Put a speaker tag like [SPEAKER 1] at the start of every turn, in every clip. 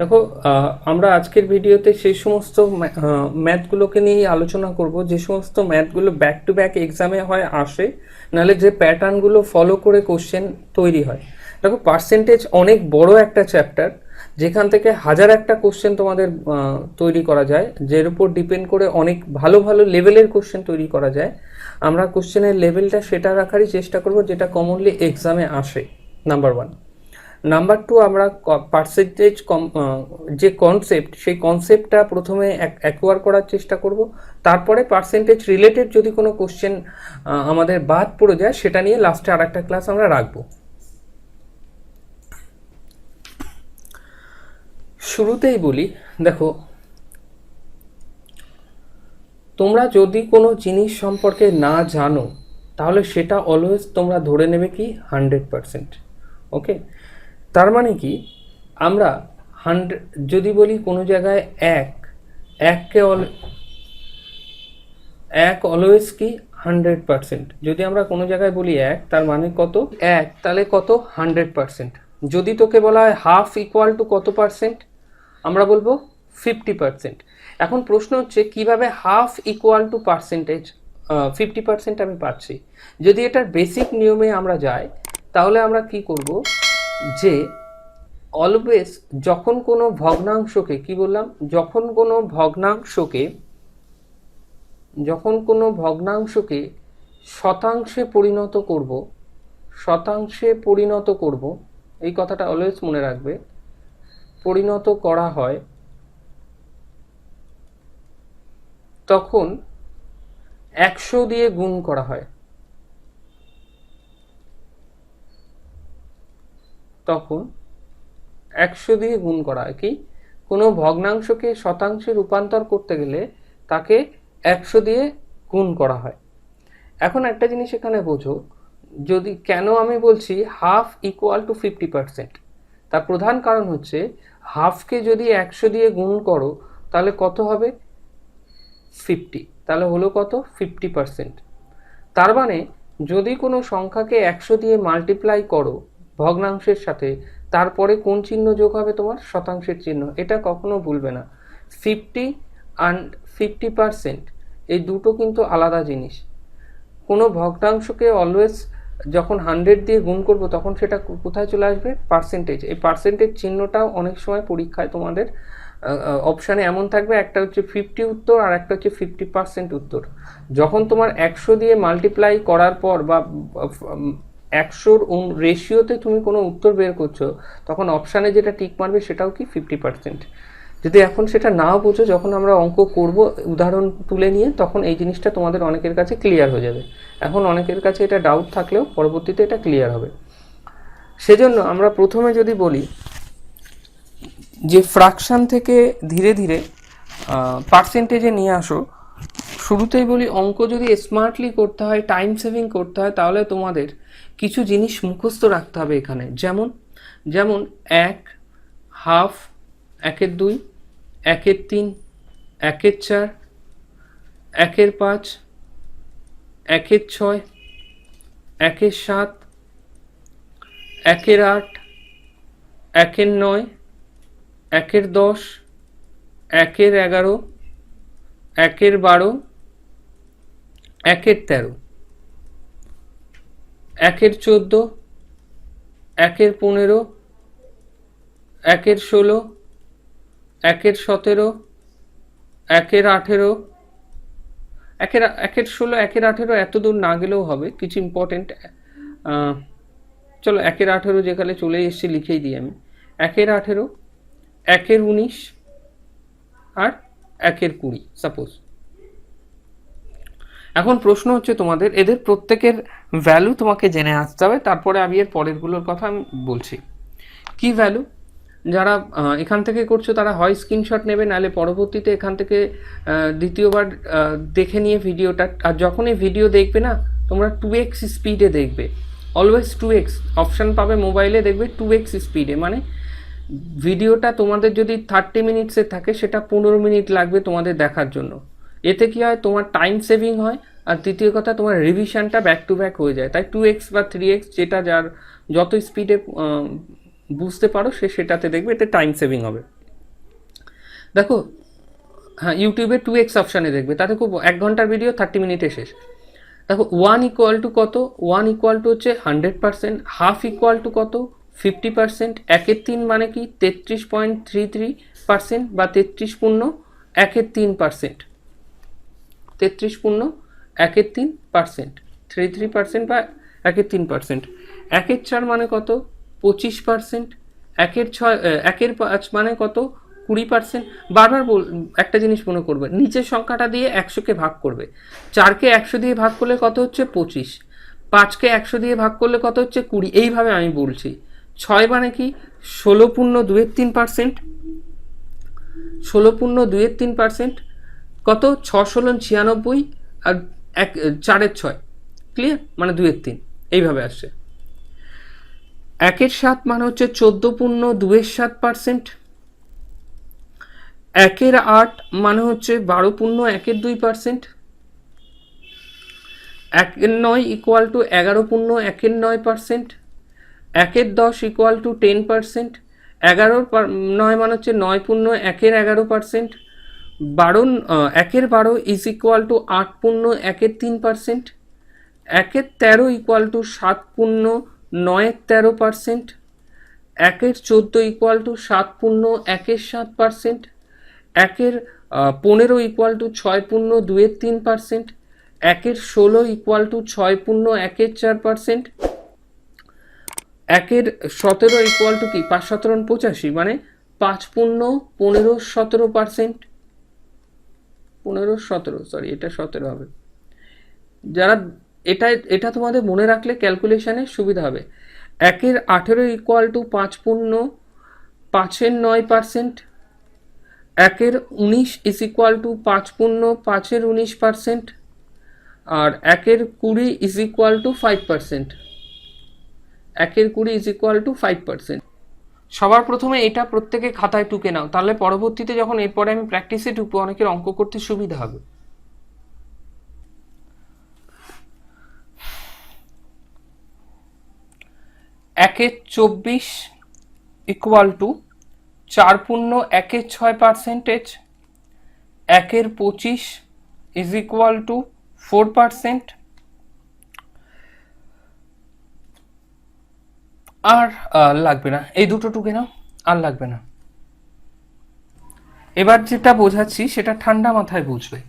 [SPEAKER 1] দেখো, আমরা আজকের ভিডিওতে সেই সমস্ত ম্যাথগুলোকে নিয়ে আলোচনা করব যে সমস্ত ম্যাথগুলো ব্যাক টু ব্যাক এক্সামে হয় আসে, নাহলে যে প্যাটার্নগুলো ফলো করে কোশ্চেন তৈরি হয়। দেখো, পার্সেন্টেজ অনেক বড় একটা চ্যাপ্টার, যেখান থেকে হাজার একটা কোশ্চেন তোমাদের তৈরি করা যায়, যের উপর ডিপেন্ড করে অনেক ভালো ভালো লেভেলের কোশ্চেন তৈরি করা যায়। আমরা কোশ্চেনের লেভেলটা সেটা রাখারই চেষ্টা করব যেটা কমনলি এক্সামে আসে, নাম্বার ওয়ান। নাম্বার টু, আমরা পার্সেন্টেজ যে কনসেপ্ট, সেই কনসেপ্টটা প্রথমে অ্যাকোয়ার করার চেষ্টা করব, তারপরে পার্সেন্টেজ রিলেটেড যদি কোনো কোশ্চেন আমাদের বাদ পড়ে যায় সেটা নিয়ে লাস্টে আর একটা ক্লাস আমরা রাখবো। শুরুতেই বলি, দেখো, তোমরা যদি কোনো জিনিস সম্পর্কে না জানো তাহলে সেটা অলওয়েজ তোমরা ধরে নেবে কি 100%। ওকে, তার মানে কি, আমরা 100 যদি বলি কোনো জায়গায় এক অলওয়েজ কি 100%। যদি আমরা কোনো জায়গায় বলি এক, তার মানে কত এক, তাহলে কত 100%। যদি তোকে বলা হয় হাফ ইকুয়াল টু কত পার্সেন্ট, আমরা বলবো 50%। এখন প্রশ্ন হচ্ছে কিভাবে হাফ ইকুয়াল টু পার্সেন্টেজ 50% আমি পাচ্ছি। যদি এটার বেসিক নিয়মে আমরা যাই তাহলে আমরা কি করব, যে অলওয়েজ যখন কোনো ভগ্নাংশকে, কি বললাম, যখন কোনো ভগ্নাংশকে শতাংশে পরিণত করব, এই কথাটা অলওয়েজ মনে রাখবে, পরিণত করা হয়, তখন 100 দিয়ে গুণ করা হয়। তখন 100 দিয়ে গুণ করা হয়। কি, কোনো ভগ্নাংশকে শতাংশে রূপান্তর করতে গেলে তাকে 100 দিয়ে গুণ করা হয়। এখন একটা জিনিস এখানে বোঝো, যদি কেন আমি বলছি হাফ ইকুয়াল টু 50%, তার প্রধান কারণ হচ্ছে হাফকে যদি 100 দিয়ে গুণ করো তাহলে কত হবে 50, তাহলে হলো কত 50%। তার মানে যদি কোনো সংখ্যাকে 100 দিয়ে মাল্টিপ্লাই করো ভগ্নাংশের সাথে, তারপরে কোন চিহ্ন যোগ হবে, তোমার শতাংশের চিহ্ন। এটা কখনো ভুলবে না। 50 অ্যান্ড 50% এই দুটো কিন্তু আলাদা জিনিস। কোনো ভগ্নাংশকে অলওয়েজ যখন 100 দিয়ে গুণ করব তখন সেটা কোথায় চলে আসবে, পার্সেন্টেজ। এই পার্সেন্টেজ চিহ্নটাও অনেক সময় পরীক্ষায় তোমাদের অপশানে এমন থাকবে, একটা হচ্ছে 50 উত্তর আর একটা হচ্ছে 50% উত্তর। যখন তোমার 100 দিয়ে মাল্টিপ্লাই করার পর বা 100-র রেশিওতে তুমি কোনো উত্তর বের করছো, তখন অপশানে যেটা টিক মারবে সেটাও কি 50%। যদি এখন সেটা নাও বোঝো, যখন আমরা অঙ্ক করব উদাহরণ তুলে নিয়ে, তখন এই জিনিসটা তোমাদের অনেকের কাছে ক্লিয়ার হয়ে যাবে। এখন অনেকের কাছে এটা ডাউট থাকলেও পরবর্তীতে এটা ক্লিয়ার হবে। সেজন্য আমরা প্রথমে যদি বলি যে ফ্র্যাকশন থেকে ধীরে ধীরে পার্সেন্টেজে নিয়ে আসো, শুরুতেই বলি অঙ্ক যদি স্মার্টলি করতে হয়, টাইম সেভিং করতে হয়, তাহলে তোমাদের কিছু জিনিস মুখস্থ রাখতে হবে এখানে। যেমন এক, হাফ, 1/2, 1/3, 1/4, 1/5, 1/6, 1/7, 1/8, 1/9, 1/10, 1/11, 1/12, 1/13, 1/14, 1/15, 1/16, 1/17, 1/18, 1/16, 1/18 এত দূর না গেলেও হবে, কিছু ইম্পর্টেন্ট। চলো 1/18 যেখানে চলে এসেছি লিখেই দিই আমি। 1/18, 1/19 আর 1/20 সাপোজ। এখন প্রশ্ন হচ্ছে তোমাদের এদের প্রত্যেকের ভ্যালু তোমাকে জেনে আসতে হবে, তারপরে আমি এর পরেরগুলোর কথা আমি বলছি। কি ভ্যালু? যারা এখান থেকে করছো তারা হয় স্ক্রিনশট নেবে, নাহলে পরবর্তীতে এখান থেকে দ্বিতীয়বার দেখে নিয়ে ভিডিওটা, আর যখনই ভিডিও দেখবে না, তোমরা 2x স্পিডে দেখবে। অলওয়েজ 2x অপশান পাবে মোবাইলে, দেখবে 2x স্পিডে, মানে ভিডিওটা তোমাদের যদি 30 মিনিটসের থাকে সেটা 15 মিনিট লাগবে তোমাদের দেখার জন্য। এতে কি হয়, তোমার টাইম সেভিং হয়, আর দ্বিতীয় কথা তোমার রিভিশনটা ব্যাক টু ব্যাক হয়ে যায়। তাই 2x বা 3x যেটা যার যত স্পিডে বুঝতে পারো সেটাতে দেখবে, এতে টাইম সেভিং হবে। দেখো, হ্যাঁ ইউটিউবে 2x অপশানে দেখবে, তাতে খুব 1 ঘন্টার ভিডিও 30 মিনিটে শেষ। দেখো 1 ইকুয়াল টু কত, 1 ইকুয়াল টু হচ্ছে 100%, হাফ ইকুয়াল টু কত 50%, 1/3 মানে কি 33.33% বা 33.13%, 33.13%, 33% বা 1/3%, 1/4 মানে কত 25%, 1/5 মানে কত 20%। বারবার একটা জিনিস মনে করবে, নিচের সংখ্যাটা দিয়ে 100কে ভাগ করবে, 4কে 100 দিয়ে ভাগ করলে কত হচ্ছে 25, 5কে 100 দিয়ে ভাগ করলে কত হচ্ছে 20, এইভাবে আমি বলছি। 6 মানে কি 16.23%, 16.23%, কত 6 × 96 আর 4/6, ক্লিয়ার, মানে 2/3, এইভাবে আসছে। 1/7 মানে হচ্ছে 14.27%, 1/8 মানে হচ্ছে 12.12%, 1/9 ইকুয়াল টু 11.19%, 1/10 ইকুয়াল টু 10%, 11/9 মানে হচ্ছে 9.11%, 1/12 is equal two 8.13%, 1/13 equal to 7.913%, 1/14 equal to 7.17%, 1/15 equal to 6.23%, 1/16 equal to 6.14%, 1/17 equal to কি 5×17 = 85, মানে 5.1517%, 1517, সরি এটা 17 হবে। যারা এটা তোমাদের মনে রাখলে ক্যালকুলেশনে সুবিধা হবে। 1/18 equal to 5.509%, 1/19 is equal to 5.519%, আর 1/20 is equal to 5%, 1/20 is equal to 5%। সবার প্রথমে এটা প্রত্যেকে খাতায় টুকে নাও, তাহলে পরবর্তীতে যখন এরপরে আমি প্র্যাকটিসে ঢুকবো অনেকের অঙ্ক করতে সুবিধা হবে। 1/24 equal to 4.16%, 1/25 is equal two 4%, আর লাগবে না, এই দুটো টুকে নাও, আর লাগবে না। এবার যেটা বোঝাচ্ছি সেটা ঠান্ডা মাথায় বুঝবে।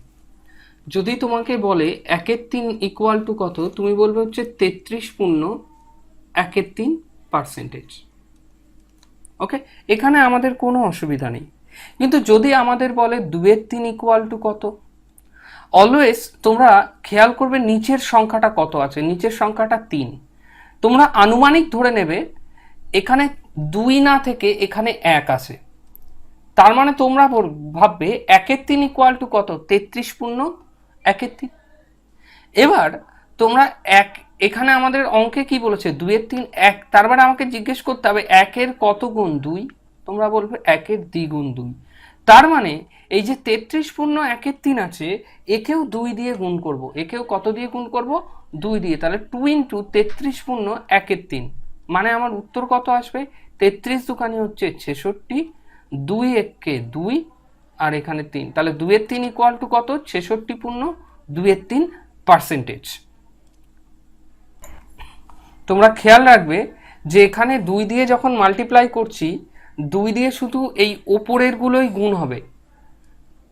[SPEAKER 1] যদি তোমাকে বলে 1/3 ইকুয়াল টু কত, তুমি বলবে হচ্ছে 33.13%। ওকে, এখানে আমাদের কোনো অসুবিধা নেই। কিন্তু যদি আমাদের বলে 2/3 ইকুয়াল টু কত, অলওয়েজ তোমরা খেয়াল করবে নিচের সংখ্যাটা কত আছে, নিচের সংখ্যাটা 3, তোমরা আনুমানিক ধরে নেবে এখানে 2 না থেকে এখানে 1 আছে, তার মানে তোমরা ভাববে 1/3 ইকুয়াল টু কত 33.13। এবার তোমরা এখানে আমাদের অঙ্কে কি বলেছে 2/3 1, তার মানে আমাকে জিজ্ঞেস করতে হবে 1-এর কত গুণ 2, তোমরা বলবে 1-এর দ্বিগুণ 2, তার মানে এই যে 33.13 আছে একেও 2 দিয়ে গুণ করব, একেও কত দিয়ে গুণ করব 2 দিয়ে, তাহলে 2 × 33.13, মানে আমার উত্তর কত আসবে 33 দুখানি হচ্ছে 66, 2 1-কে 2 আর এখানে 3, তাহলে 2/3 ইকুয়াল টু কত 66.23%। তোমরা খেয়াল রাখবে যে এখানে 2 দিয়ে যখন মাল্টিপ্লাই করছি 2 দিয়ে শুধু এই ওপরের গুলোই গুণ হবে,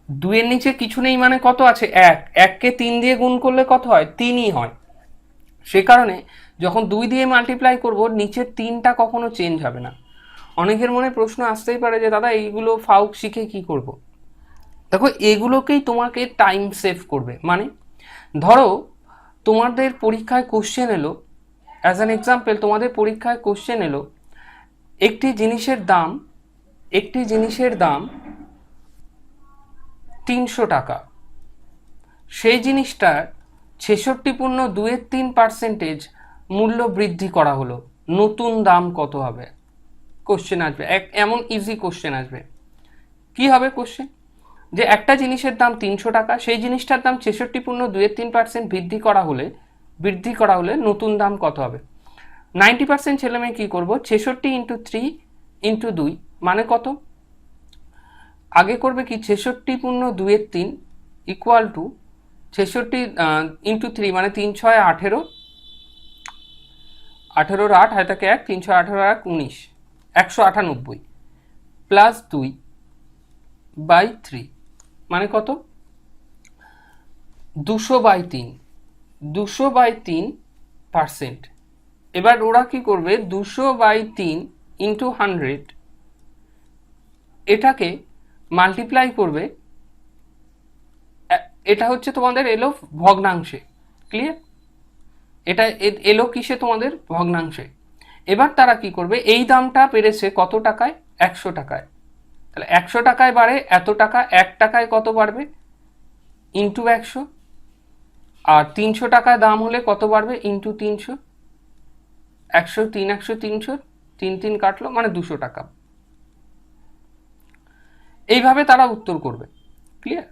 [SPEAKER 1] 2 এর নিচে কিছু নেই, মানে কত আছে 1, 1-কে 3 দিয়ে গুণ করলে কত হয় 3ই হয়। সে কারণে যখন 2 দিয়ে মাল্টিপ্লাই করব নিচের 3টা কখনো চেঞ্জ হবে না। অনেকের মনে প্রশ্ন আসতেই পারে যে দাদা এইগুলো ফাউক শিখে কি করব। দেখো এগুলোকেই তোমাকে টাইম সেভ করবে। মানে ধরো তোমাদের পরীক্ষায় কোশ্চেন এলো, অ্যাজ অ্যান এক্সাম্পল তোমাদের পরীক্ষায় কোশ্চেন এলো একটি জিনিসের দাম 300 টাকা, সেই জিনিসটার 66.23% মূল্য বৃদ্ধি করা হলো, নতুন দাম কত হবে? কোশ্চেন আসবে, এমন ইজি কোশ্চেন আসবে। কি হবে কোশ্চেন? যে একটা জিনিসের দাম 300 টাকা, সেই জিনিসটার দাম 66.23% বৃদ্ধি করা হলে নতুন দাম কত হবে? 90% ছেলে মেয়ে কি করবো 66 × 3 × 2 মানে কত আগে করবে কি 66/2/3 ইকুয়াল টু 66 ইন্টু 3 মানে 3 6 18, 18 8 হয় থাকে 1, 3 6 18 1 19, 198 প্লাস 2/3 মানে কত 200/3, 200/3%। এবার ওরা কি করবে 200/3 ইন্টু 100 এটাকে মাল্টিপ্লাই করবে, এটা হচ্ছে তোমাদের এলো ভগ্নাংশে, ক্লিয়ার? এটা এলো কিসে তোমাদের ভগ্নাংশে। এবার তারা কি করবে এই দামটা পেরেছে কত টাকায় 100 টাকায়, তাহলে 100 টাকায় বাড়ে এত টাকা, 1 টাকায় কত বাড়বে ইন্টু 100, আর 300 টাকায় দাম হলে কত বাড়বে ইন্টু 300, 100 3 100 300, 3 3 কাটলো মানে 200 টাকা। এইভাবে তারা উত্তর করবে, ক্লিয়ার?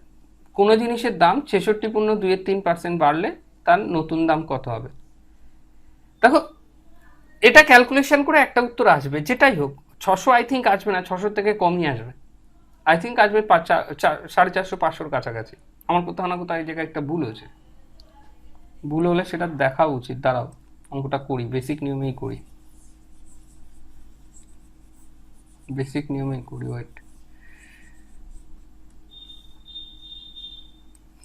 [SPEAKER 1] কোনো জিনিসের দাম 66.23% বাড়লে তার নতুন দাম কত হবে। দেখো এটা ক্যালকুলেশন করে একটা উত্তর আসবে, যেটাই হোক 600 আই থিঙ্ক আসবে না, 600 থেকে কমই আসবে, আই থিঙ্ক আসবে 450 500-র কাছাকাছি। আমার কোথাও না কোথাও এই জায়গায় একটা ভুল হয়েছে, ভুল হলে সেটা দেখা উচিত। দাঁড়াও অঙ্কটা করি, বেসিক নিয়মেই করি, বেসিক নিয়মেই করি, ওয়েট।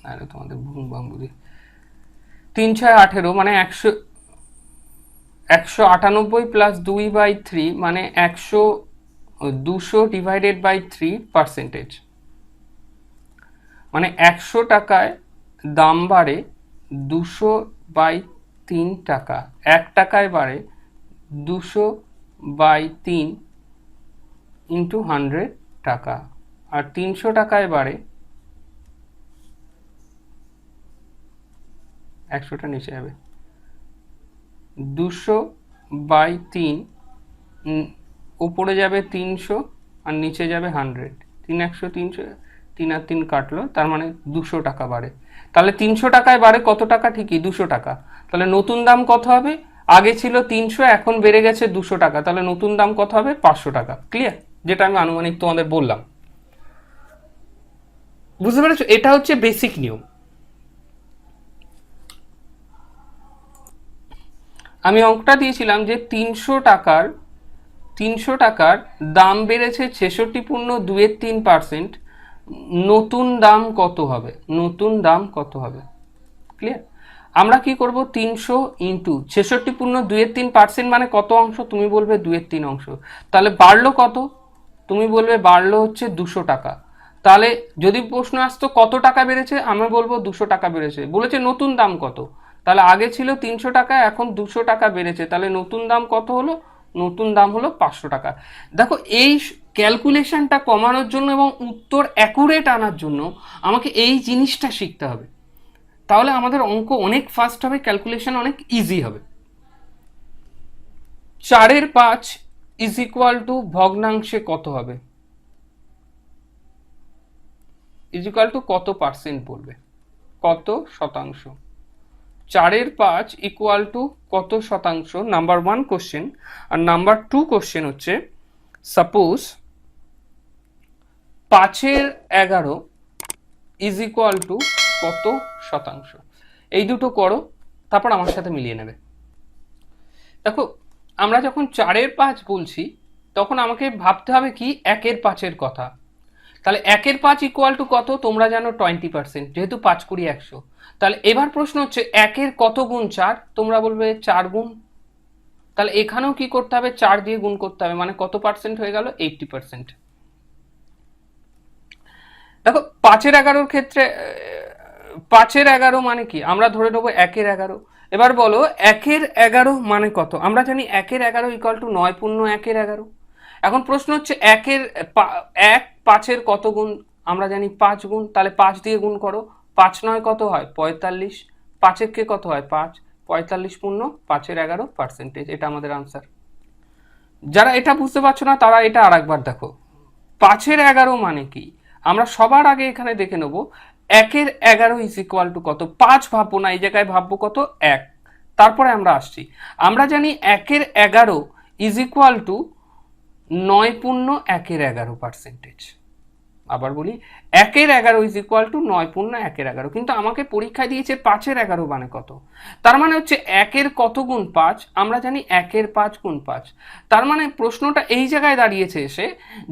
[SPEAKER 1] আরে তোমাদের ভুল বাং বুঝি 3 6 18 মানে 198 প্লাস 2/3 মানে 200 ডিভাইডেড বাই 3%, মানে 100 টাকায় দাম বাড়ে 200/3 টাকা, 1 টাকায় বাড়ে 200/3 ইন্টু 100 টাকা, আর 300 টাকায় বাড়ে 100টা নিচে যাবে 200/3, উপরে যাবে 300 আর নিচে যাবে 100, 3 100 300, 3 আর 3 কাটলো, তার মানে 200 টাকা বাড়ে। তাহলে 300 টাকায় বাড়ে কত টাকা, ঠিকই 200 টাকা। তাহলে নতুন দাম কত হবে, আগে ছিল 300 এখন বেড়ে গেছে 200 টাকা, তাহলে নতুন দাম কত হবে 500 টাকা, ক্লিয়ার? যেটা আমি আনুমানিক তোমাদের বললাম, বুঝতে পেরেছো? এটা হচ্ছে বেসিক নিয়ম। আমি অঙ্কটা দিয়েছিলাম যে 300 টাকার দাম বেড়েছে 66.23%, নতুন দাম কত হবে, নতুন দাম কত হবে, ক্লিয়ার? আমরা কি করব 300 ইন্টু 66.23% মানে কত অংশ, তুমি বলবে 2/3 অংশ, তাহলে বাড়লো কত, তুমি বলবে বাড়লো হচ্ছে 200 টাকা। তাহলে যদি প্রশ্ন আসতো কত টাকা বেড়েছে, আমি বলবো 200 টাকা বেড়েছে। বলেছে নতুন দাম কত, তাহলে আগে ছিল 300 টাকা এখন 200 টাকা বেড়েছে, তাহলে নতুন দাম কত হলো, নতুন দাম হলো 500 টাকা। দেখো এই ক্যালকুলেশনটা কমানোর জন্য এবং উত্তর অ্যাকুরেট আনার জন্য আমাকে এই জিনিসটা শিখতে হবে, তাহলে আমাদের অঙ্ক অনেক ফাস্ট হবে, ক্যালকুলেশন অনেক ইজি হবে। 4 5 ইজ ইকুয়াল টু ভগ্নাংশে কত হবে, ইজ ইকুয়াল টু কত পার্সেন্ট বলবে, কত শতাংশ। 4 5 ইকুয়াল টু কত শতাংশ, নাম্বার 1 কোশ্চেন। আর নাম্বার 2 কোশ্চেন হচ্ছে সাপোজ 5 11 ইজ ইকুয়াল টু কত শতাংশ। এই দুটো করো, তারপর আমার সাথে মিলিয়ে নেবে। দেখো আমরা যখন 4 5 বলছি তখন আমাকে ভাবতে হবে কি 1 5 কথা। তাহলে 1 5 ইকুয়াল টু কত, তোমরা জানো 20%, যেহেতু 5 20 100। তাহলে এবার প্রশ্ন হচ্ছে 1 কত গুণ 4, তোমরা বলবে 4 গুণ। তাহলে এখানেও কি করতে হবে, 4 দিয়ে গুণ করতে হবে, মানে কত পার্সেন্ট হয়ে গেল 80%। দেখো 5 11 ক্ষেত্রে 5 11 মানে কি, আমরা ধরে নেবো 1 11। এবার বলো 1 11 মানে কত, আমরা জানি 1 11 ইকুয়াল টু 9 পূর্ণ 1 11। এখন প্রশ্ন হচ্ছে 1 5 কত গুণ, আমরা জানি 5 গুণ, তাহলে 5 দিয়ে গুণ করো, 5 9 কত হয় 45, 5 কে কত হয় 5, 45 পূর্ণ 5 11%, এটা আমাদের আনসার। যারা এটা বুঝতে পারছো না তারা এটা আরেকবার দেখো। 5 11 মানে কি, আমরা সবার আগে এখানে দেখে নেবো 1 11 ইজ ইকুয়াল টু কত। 5 ভাববো না, এই জায়গায় ভাববো কত 1, তারপরে আমরা আসছি। আমরা জানি 1 11 ইজ ইকুয়াল টু 9 পূর্ণ 1 11%। আবার বলি, 1/11 ইজ ইকুয়াল টু 9 × 1/11, কিন্তু আমাকে পরীক্ষায় দিয়েছে 5/11 মানে কত। তার মানে হচ্ছে 1 কত গুণ 5, আমরা জানি 1 5 গুণ 5। তার মানে প্রশ্নটা এই জায়গায় দাঁড়িয়েছে এসে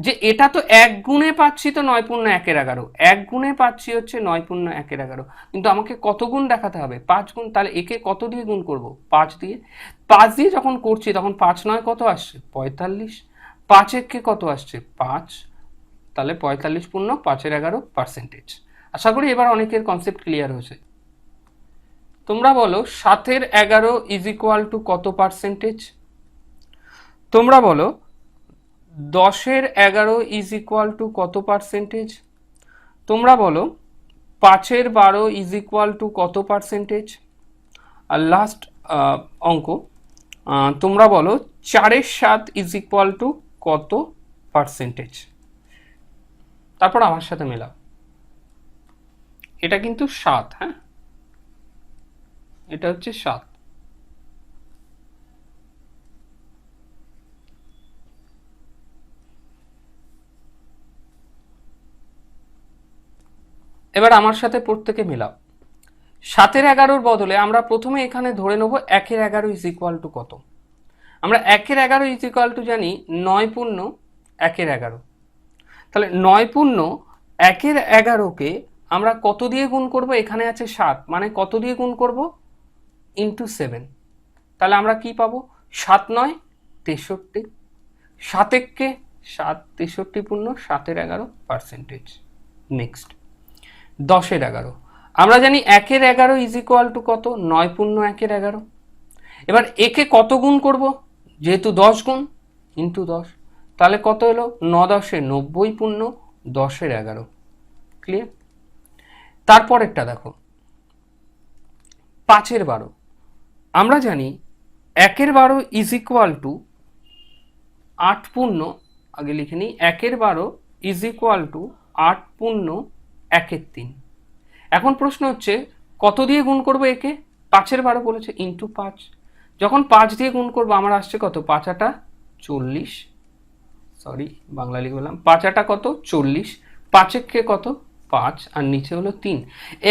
[SPEAKER 1] যে এটা তো 1 গুণে পাচ্ছি তো 9 × 1/11, 1 গুণে পাচ্ছি হচ্ছে 9 × 1/11, কিন্তু আমাকে কত গুণ দেখাতে হবে, 5 গুণ। তাহলে একে কত দিয়ে গুণ করব, 5 দিয়ে। 5 দিয়ে যখন করছি তখন 5 9 কত আসছে, 45। 5 একে কত আসছে, 5। তাহলে 45 পূর্ণ 5/11%। আশা করি এবার অনেকের কনসেপ্ট ক্লিয়ার হয়েছে। তোমরা বলো 7/11 ইজ ইকুয়াল টু কত পার্সেন্টেজ? তোমরা বলো 10/11 ইজ ইকুয়াল টু কত পার্সেন্টেজ? তোমরা বলো 5/12 ইজ ইকুয়াল টু কত পার্সেন্টেজ? আর লাস্ট অঙ্ক, তোমরা বলো 4/7 ইজ ইকুয়াল টু কত পার্সেন্টেজ? তারপর আমার সাথে মেলাও। এটা কিন্তু 7, হ্যাঁ, এটা হচ্ছে 7। এবার আমার সাথে প্রত্যেকে মেলাও। 7/11 বদলে আমরা প্রথমে এখানে ধরে নেব 1/11 ইজ ইকুয়াল টু কত। আমরা 1/11 ইজ ইকুয়াল টু জানি 9 পূর্ণ 1/11। তাহলে 9 পূর্ণ 1/11কে আমরা কত দিয়ে গুণ করব, এখানে আছে 7, মানে কত দিয়ে গুণ করব, ইন্টু 7। তাহলে আমরা কি পাবো, 7 9 63। 7 1 7, 63 পূর্ণ 7/11%। নেক্সট 10/11, আমরা জানি 1/11 ইজ ইকুয়াল টু কত, 9 পূর্ণ 1/11। এবার একে কত গুণ করব, যেহেতু 10 গুণ, ইন্টু 10। তাহলে কত এলো, 9 10 90 পূর্ণ 10/11। ক্লিয়ার? তারপরেরটা দেখো 5/12, আমরা জানি 1/12 ইজ ইকুয়াল টু 8 পূর্ণ, আগে লিখে নিই, 1/12 ইজ ইকুয়াল টু 8 পূর্ণ 1/3। এখন প্রশ্ন হচ্ছে কত দিয়ে গুণ করব একে, 5/12 বলেছে, ইন্টু 5। যখন 5 দিয়ে গুণ করবো আমার আসছে কত, 5 8 40, সরি বাংলা লিখে বললাম, 5 8 কত 40, 5 একে কত 5, আর নিচে হলো 3।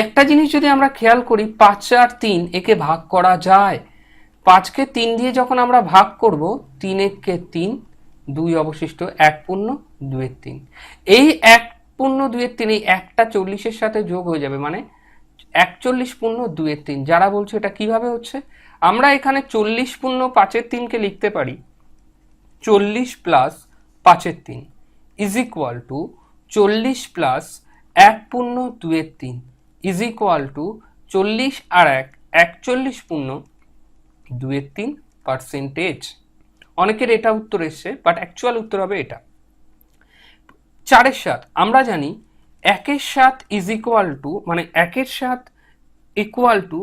[SPEAKER 1] একটা জিনিস যদি আমরা খেয়াল করি, 5 আর 3 একে ভাগ করা যায়। 5কে 3 দিয়ে যখন আমরা ভাগ করব, 3 একে 3, 2 অবশিষ্ট, 1 পূর্ণ 2/3। এই 1 পূর্ণ 2/3 এই একটা 40-এর সাথে যোগ হয়ে যাবে, মানে 41 পূর্ণ 2/3। যারা বলছে এটা কিভাবে হচ্ছে, আমরা এখানে 40 পূর্ণ 5/3কে লিখতে পারি 40 plus 5/3 is equal two 40 plus 1 পূর্ণ 2/3 ইজ ইকুয়াল টু 40 আর 1 41 পূর্ণ 2/3%। অনেকের এটা উত্তর এসছে, বাট অ্যাকচুয়াল উত্তর হবে এটা। 4/7, আমরা জানি 1/7 ইজ ইকুয়াল টু, মানে 1/7 ইকুয়াল টু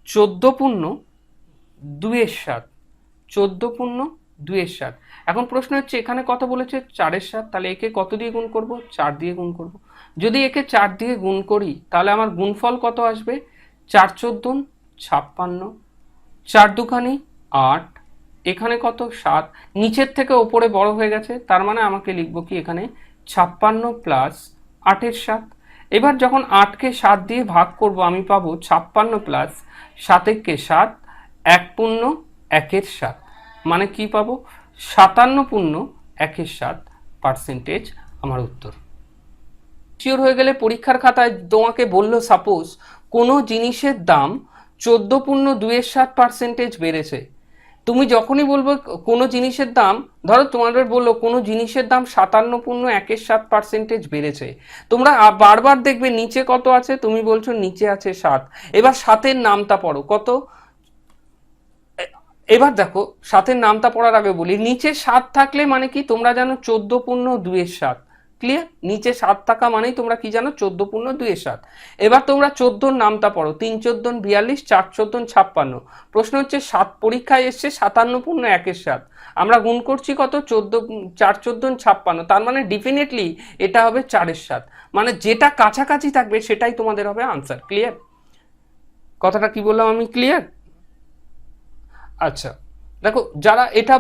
[SPEAKER 1] 14 পূর্ণ 2/7, 14 পূর্ণ 2/7। এখন প্রশ্ন হচ্ছে এখানে কত বলেছে, 4/7, তাহলে একে কত দিয়ে গুণ করব, 4 দিয়ে গুণ করব। যদি একে 4 দিয়ে গুণ করি তাহলে আমার গুণফল কত আসবে, 4 14 56, 4 দুখানি 8, এখানে কত 7, নিচের থেকে ওপরে বড় হয়ে গেছে, তার মানে আমাকে লিখবো কি এখানে 56 প্লাস 8/7। এবার যখন 8কে 7 দিয়ে ভাগ করব আমি পাবো 56 প্লাস 7 কে 7, 1 পূর্ণ 1/7, মানে কি পাবো 57 পূর্ণ 1/7% আমার উত্তর। শিওর হয়ে গেলে পরীক্ষার খাতায় তোমাকে বললো সাপোজ কোনো জিনিসের দাম 14 পূর্ণ 2/7% বেড়েছে, তুমি যখনই বলবো কোনো জিনিসের দাম, ধরো তোমাদের বললো কোনো জিনিসের দাম 57 পূর্ণ 1/7% বেড়েছে, তোমরা বারবার দেখবে নিচে কত আছে, তুমি বলছো নিচে আছে 7, এবার 7-এর নামটা পড়ো কত। এবার দেখো 7-এর নামটা পড়ার আগে বলি, নিচে 7 থাকলে মানে কি তোমরা জানো 14 পূর্ণ 2/7। ক্লিয়ার? নিচে 7 থাকা মানেই তোমরা কি জানো, 14 পূর্ণ 2/7। এবার তোমরা 14-র নামটা পড়ো, 3 14 42, 4 14 56। প্রশ্ন হচ্ছে 7 পরীক্ষায় এসছে 57 পূর্ণ 1/7, আমরা গুণ করছি কত, 14 4 14 56, তার মানে ডেফিনেটলি এটা হবে 4/7, মানে যেটা কাছাকাছি থাকবে সেটাই তোমাদের হবে আনসার। ক্লিয়ার? কথাটা কি বললাম আমি, ক্লিয়ার? আচ্ছা, দেখো যারা এটা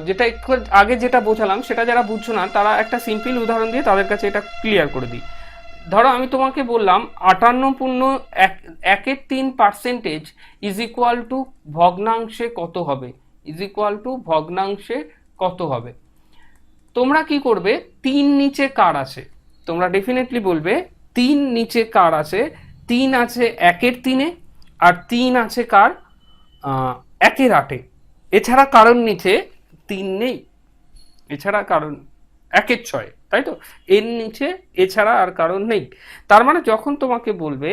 [SPEAKER 1] যেটা একটু আগে যেটা বোঝালাম সেটা যারা বুঝছো না তারা একটা সিম্পল উদাহরণ দিয়ে তাদের কাছে এটা ক্লিয়ার করে দিই। ধরো আমি তোমাকে বললাম 58.1 ইজ ইকুয়াল টু ভগ্নাংশে কত হবে, ইজ ইকুয়াল টু ভগ্নাংশে কত হবে। তোমরা কি করবে, 3 নিচে কার আছে, তোমরা ডেফিনেটলি বলবে 3 নিচে কার আছে, 3 আছে 1/3 আর 3 আছে কার 1/8। এছাড়া কারণ নিচে 3 নেই, এছাড়া কারণ 1/6, তাই তো, এর নিচে এছাড়া আর কারণ নেই। তার মানে যখন তোমাকে বলবে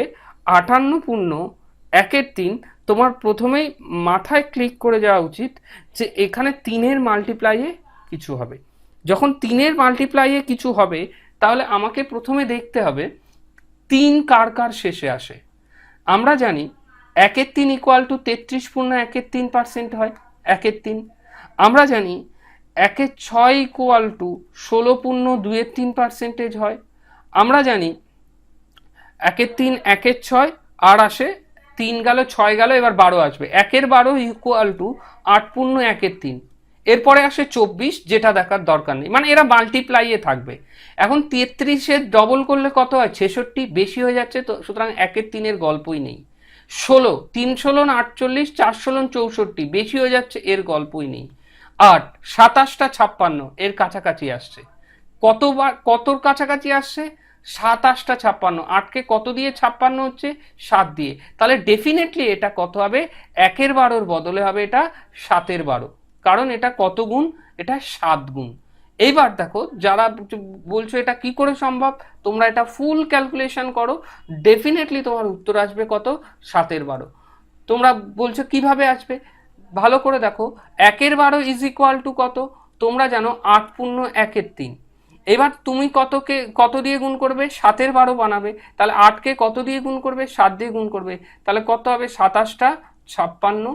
[SPEAKER 1] 58.1/3, তোমার প্রথমেই মাথায় ক্লিক করে যাওয়া উচিত যে এখানে 3-এর মাল্টিপ্লাইয়ে কিছু হবে। যখন 3-এর মাল্টিপ্লাইয়ে কিছু হবে তাহলে আমাকে প্রথমে দেখতে হবে 3 কার কার শেষে আসে। আমরা জানি 1/3 ইকুয়াল টু 33.1/3% হয় 1/3। আমরা জানি 1/6 ইকুয়াল টু 16.2/3% হয়। আমরা জানি 1/3 1/6 আর আসে 3 গেল 6 গেল, এবার 12 আসবে, 1/12 ইকুয়াল টু 8.1/3। এরপরে আসে 24, যেটা দেখার দরকার নেই, মানে এরা মাল্টিপ্লাইয়ে থাকবে। এখন 33-এর ডবল করলে কত হয়, 66, বেশি হয়ে যাচ্ছে তো, সুতরাং 1/3-এর গল্পই নেই। 16, 3 16 48, 4 16 64, বেশি হয়ে যাচ্ছে, এর গল্পই নেই। 8, 27টা 56, এর কাছাকাছি আসছে। কতবার কতর কাছাকাছি আসছে, 27টা 56, 8কে কত দিয়ে 56 হচ্ছে, 7 দিয়ে, তাহলে ডেফিনেটলি এটা কত হবে, 1/12 বদলে হবে এটা 7/12, কারণ এটা কত গুণ, এটা 7 গুণ। এইবার দেখো যারা বলছো এটা কি করে সম্ভব, তোমরা এটা ফুল ক্যালকুলেশন করো, ডেফিনেটলি তোমার উত্তর আসবে কত, 7/12। তোমরা বলছো কিভাবে আসবে, ভালো করে দেখো, 1/12 ইজ ইকুয়াল টু কত, তোমরা জানো 8.1/3। এবার তুমি কত দিয়ে গুণ করবে, 7/12 বানাবে, তাহলে 8কে কত দিয়ে গুণ করবে, 7 দিয়ে গুণ করবে, তাহলে কত হবে, 27টা 56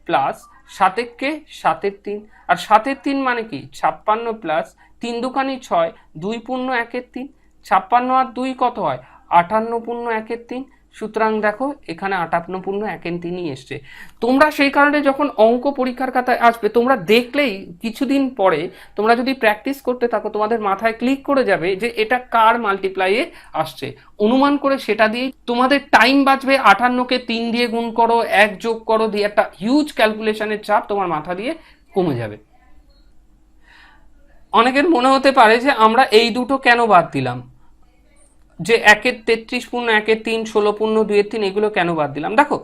[SPEAKER 1] প্লাস 7কে 7/3, আর 7/3 মানে কি 56 প্লাস 3 দুকানি 6, 2.1/3, 56 আর 2 কত হয়, 58.1/3। সুতরাং দেখো এখানে 58.1/3 এসছে। তোমরা সেই কারণে যখন অঙ্ক পরীক্ষার খাতায় আসবে, তোমরা দেখলেই কিছুদিন পরে তোমরা যদি প্র্যাকটিস করতে থাকো, তোমাদের মাথায় ক্লিক করে যাবে যে এটা কার মাল্টিপ্লাইয়ে আসছে, অনুমান করে সেটা দিয়েই তোমাদের টাইম বাঁচবে। 58কে 3 দিয়ে গুণ করো, 1 যোগ করো, দিয়ে একটা হিউজ ক্যালকুলেশনের চাপ তোমার মাথা দিয়ে কমে যাবে। অনেকের মনে হতে পারে যে আমরা এই দুটো কেন বাদ দিলাম, যে 33.1/3, 16.2/3, এগুলো কেন বাদ দিলাম। দেখো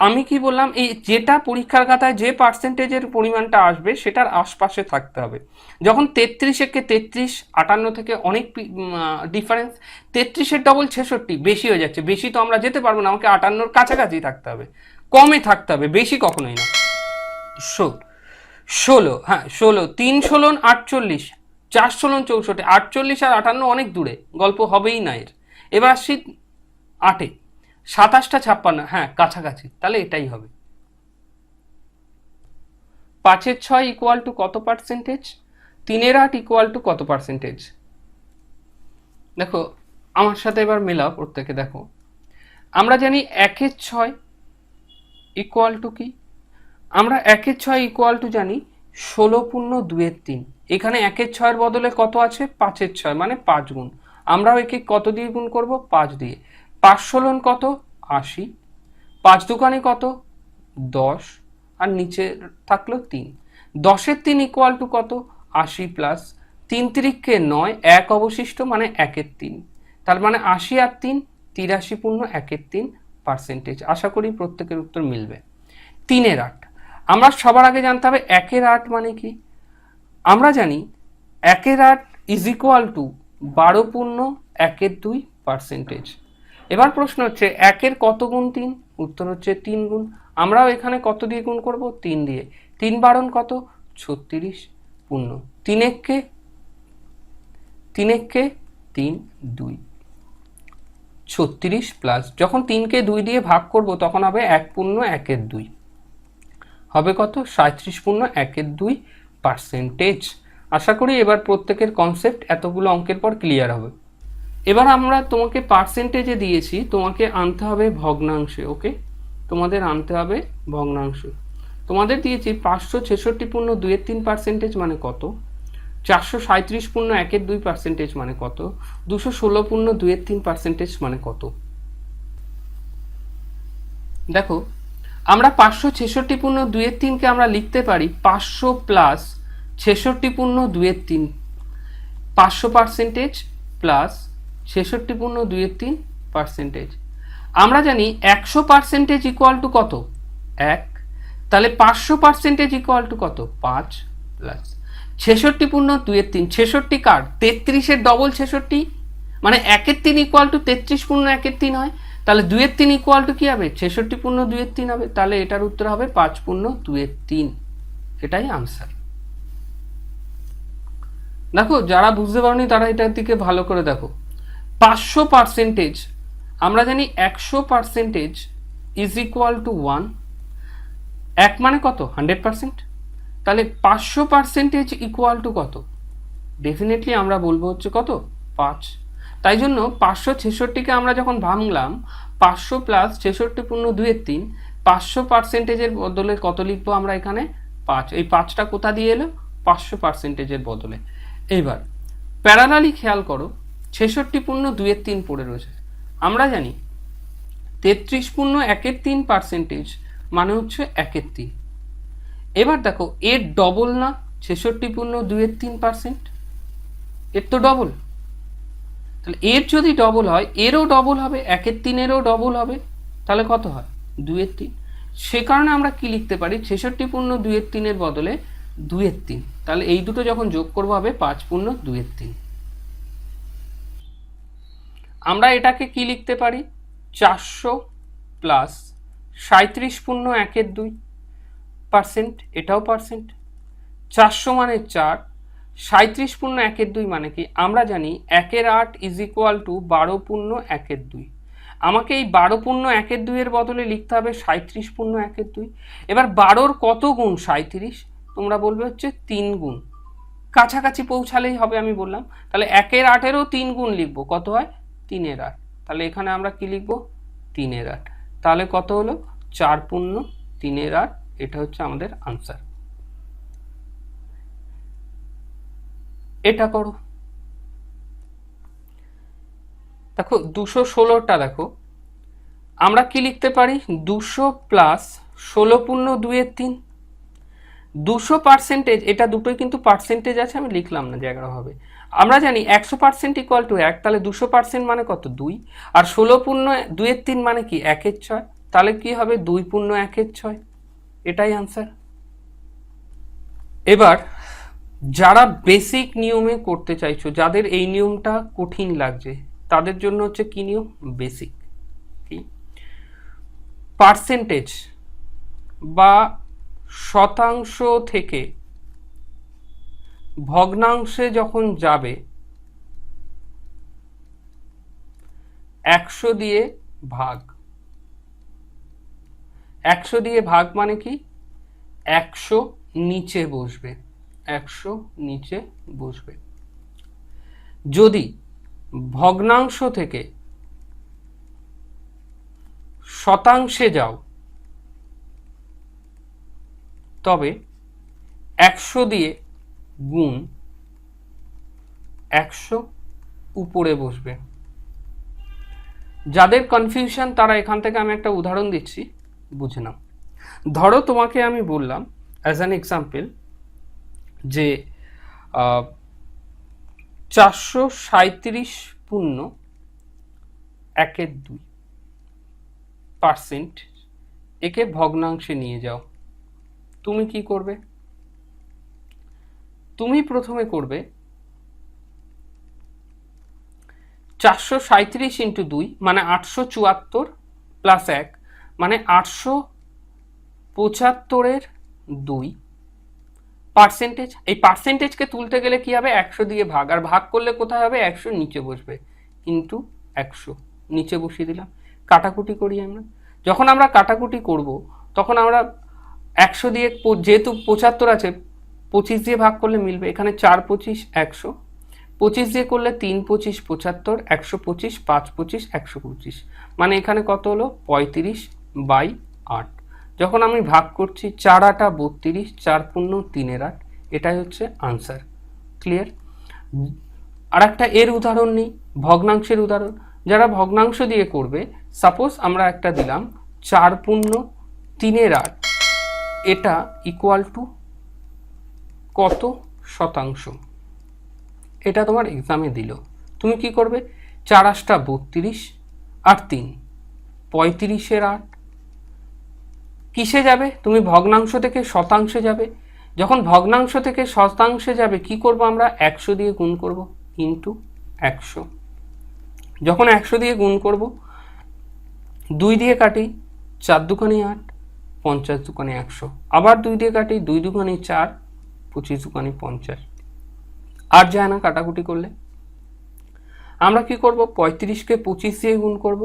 [SPEAKER 1] আমি কি বললাম, এই যেটা পরীক্ষার খাতায় যে পার্সেন্টেজের পরিমাণটা আসবে সেটার আশপাশে থাকতে হবে। যখন 33-একে 33, 58 থেকে অনেক ডিফারেন্স, 33-এর ডবল 66, বেশি হয়ে যাচ্ছে, বেশি তো আমরা যেতে পারবো না, আমাকে 58-র কাছাকাছি থাকতে হবে, কমে থাকতে হবে, বেশি কখনোই না। 16, হ্যাঁ 16, 3 16 48, 4 16 64, 48 আর 58 অনেক দূরে, গল্প হবেই না এর। এবার আসছি 8-এ, 27টা 56, হ্যাঁ কাছাকাছি, তাহলে এটাই হবে। 5/6 ইকুয়াল টু কত পার্সেন্টেজ, 3/8 ইকুয়াল টু কত পার্সেন্টেজ। দেখো আমার সাথে এবার মেলাও প্রত্যেকে, দেখো আমরা জানি 1/6 ইকুয়াল টু কি, আমরা 1/6 ইকুয়াল টু জানি 16.2/3। এখানে 1/6 বদলে কত আছে, 5/6, মানে 5 গুণ। আমরাও একে কত দিয়ে গুণ করব, 5 দিয়ে। 5 16 কত, 80, 5 দুকানি কত, 10, আর নিচে থাকলো 3। 10-এর 3 ইকুয়াল টু কত, 80 প্লাস 3 3-কে 9, 1 অবশিষ্ট, মানে 1/3। তার মানে 80 আর 3, 83.1/3%। আশা করি প্রত্যেকের উত্তর মিলবে। 3/8, আমরা সবার আগে জানতে হবে 1/8 মানে কি। আমরা জানি 1/8 ইজ ইকুয়াল টু 12.1/2%। এবার প্রশ্ন হচ্ছে 1-এর কত গুণ 3, উত্তর হচ্ছে 3 গুণ। আমরাও এখানে কত দিয়ে গুণ করব, 3 দিয়ে। 3 বারণ কত, 36 পূর্ণ, 3-1-কে 3 2, 36 প্লাস, যখন 3-কে 2 দিয়ে ভাগ করব তখন হবে 1.1/2, হবে কত, 37.1/2%। আশা করি এবার প্রত্যেকের কনসেপ্ট এতগুলো অঙ্কের পর ক্লিয়ার হবে। এবার আমরা তোমাকে পার্সেন্টেজে দিয়েছি, তোমাকে আনতে হবে ভগ্নাংশে। ওকে, তোমাদের আনতে হবে ভগ্নাংশ। তোমাদের দিয়েছি 566.2-3% মানে কত, 437.1-2% মানে কত, 216.2-3% মানে কত। দেখো আমরা 566.2-3 কে আমরা লিখতে পারি 500 প্লাস 66.2-3, 500% প্লাস 66.2-3%। আমরা জানি 100% ইকুয়াল টু কত, 1, তাহলে 500% ইকুয়াল টু কত, 5 প্লাস 66.2-3, 66 কার, 33-এর ডবল 66, মানে 1-3 ইকুয়াল টু 33.1-3 হয়, তাহলে 2-3 ইকুয়াল টু কি হবে, 66.2-3 হবে, তাহলে এটার উত্তর হবে 5.2-3, এটাই আনসার। দেখো যারা বুঝতে পারোনি তারা এটার দিকে ভালো করে দেখো। 500%, আমরা জানি 100% ইজ ইকুয়াল টু 1, 1 মানে কত, 100%, তাহলে 500% ইকুয়াল টু কত, ডেফিনেটলি আমরা বলবো হচ্ছে কত, 5। তাই জন্য 566কে আমরা যখন ভাঙলাম 500 প্লাস 66.2-3, 500%-এর বদলে কত লিখবো আমরা এখানে, 5। এই 5টা কোথা দিয়ে এলো, 500%-এর বদলে। এইবার প্যারালালি খেয়াল করো, 66.2-3 পড়ে রয়েছে, আমরা জানি 33.1-3% মানে হচ্ছে 1/3। এবার দেখো এর ডবল না 66.2-3%, এর তো ডবল, তাহলে এর যদি ডবল হয় এরও ডবল হবে, 1/3-এরও ডবল হবে, তাহলে কত হয়, 2/3। সে কারণে আমরা কি লিখতে পারি, 66.2-3-এর বদলে 2/3, তাহলে এই দুটো যখন যোগ করবো হবে 5.2/3। আমরা এটাকে কি লিখতে পারি, 400 প্লাস 37.1-2%, এটাও পার্সেন্ট, 400 মানে 4, 37.1-2 মানে কি, আমরা জানি 1/8 ইজ ইকুয়াল টু 12.1-2, আমাকে এই 12.1-2-এর বদলে লিখতে হবে 37.1-2। এবার 12-র কত গুণ 37, তোমরা বলবে হচ্ছে 3 গুণ, কাছাকাছি পৌঁছালেই হবে আমি বললাম, তাহলে 1/8-এরও 3 গুণ লিখবো, কত হয়, 3/8, তাহলে এখানে আমরা কি লিখবো, 3/8, তাহলে কত হলো, 4.3/8, এটা হচ্ছে আমাদের আনসার। এটা করো, দেখো 216টা দেখো, আমরা কি লিখতে পারি, 200 প্লাস 16.2-3, 200%, এটা দুটোই কিন্তু পার্সেন্টেজ আছে, আমি লিখলাম না জায়গাটা হবে। আমরা জানি 100% ইকুয়াল টু 1, তাহলে 200% মানে কত, 2, আর 16.2-3 মানে কি 1/6, তাহলে কি হবে 2.1/6, এটাই আনসার। এবার যারা বেসিক নিয়মে করতে চাইছো, যাদের এই নিয়মটা কঠিন লাগছে, তাদের জন্য হচ্ছে কি নিয়ম, বেসিক। কি পার্সেন্টেজ বা শতাংশ থেকে ভগ্নাংশে যখন যাবে 100 দিয়ে ভাগ, 100 দিয়ে ভাগ মানে কি, 100 নিচে বসবে, 100 নিচে বসবে। যদি ভগ্নাংশ থেকে শতাংশে যাও তবে 100 দিয়ে গুণ 100 উপরে বসবে। যাদের কনফিউশন তারা এখান থেকে আমি একটা উদাহরণ দিচ্ছি, বুঝে নাও। ধরো তোমাকে আমি বললাম অ্যাজ অ্যান এক্সাম্পল যে 437.1-2% একে ভগ্নাংশে নিয়ে যাও, তুমি কি করবে, তুমি প্রথমে করবে 437 ইন্টু 2 মানে 874 প্লাস 1 মানে 875-এর 2 পার্সেন্টেজ। এই পার্সেন্টেজকে তুলতে গেলে কি হবে, 100 দিয়ে ভাগ, আর ভাগ করলে কোথায় হবে, 100 নিচে বসবে, কিন্তু 100 নিচে বসিয়ে দিলাম। কাটাকুটি করি আমরা, যখন আমরা কাটাকুটি করব তখন আমরা 100 দিয়ে, যেহেতু 75 আছে 25 দিয়ে ভাগ করলে মিলবে, এখানে 4-25 100, 25 দিয়ে করলে 3-25 75, 125 5-25 125, মানে এখানে কত হলো 35/8, যখন আমি ভাগ করছি 4 8 32, 4 পূর্ণ 3 8, এটাই হচ্ছে আনসার। ক্লিয়ার? আর একটা এর উদাহরণ নিই, ভগ্নাংশের উদাহরণ। যারা ভগ্নাংশ দিয়ে করবে, সাপোজ আমরা একটা দিলাম 4 পূর্ণ 3 8, এটা ইকুয়াল টু কত শতাংশ, এটা তোমার এক্সামে দিল। তুমি কি করবে? 4 8 32 আর 3 35 8, কিসে যাবে? তুমি ভগ্নাংশ থেকে শতাংশে যাবে। যখন ভগ্নাংশ থেকে শতাংশে যাবে কি করব আমরা? 100 দিয়ে গুণ করব, ইন্টু 100। যখন 100 দিয়ে গুণ করব, 2 দিয়ে কাটি, 4 দুগুণে 8, 50 দুগুণে 100, আবার 2 দিয়ে কাটি, 2 দুগুণে 4, 25 দুগুণে 50। আর যায় না কাটাকুটি করলে। আমরা কি করব? 35কে 25 দিয়ে গুণ করব,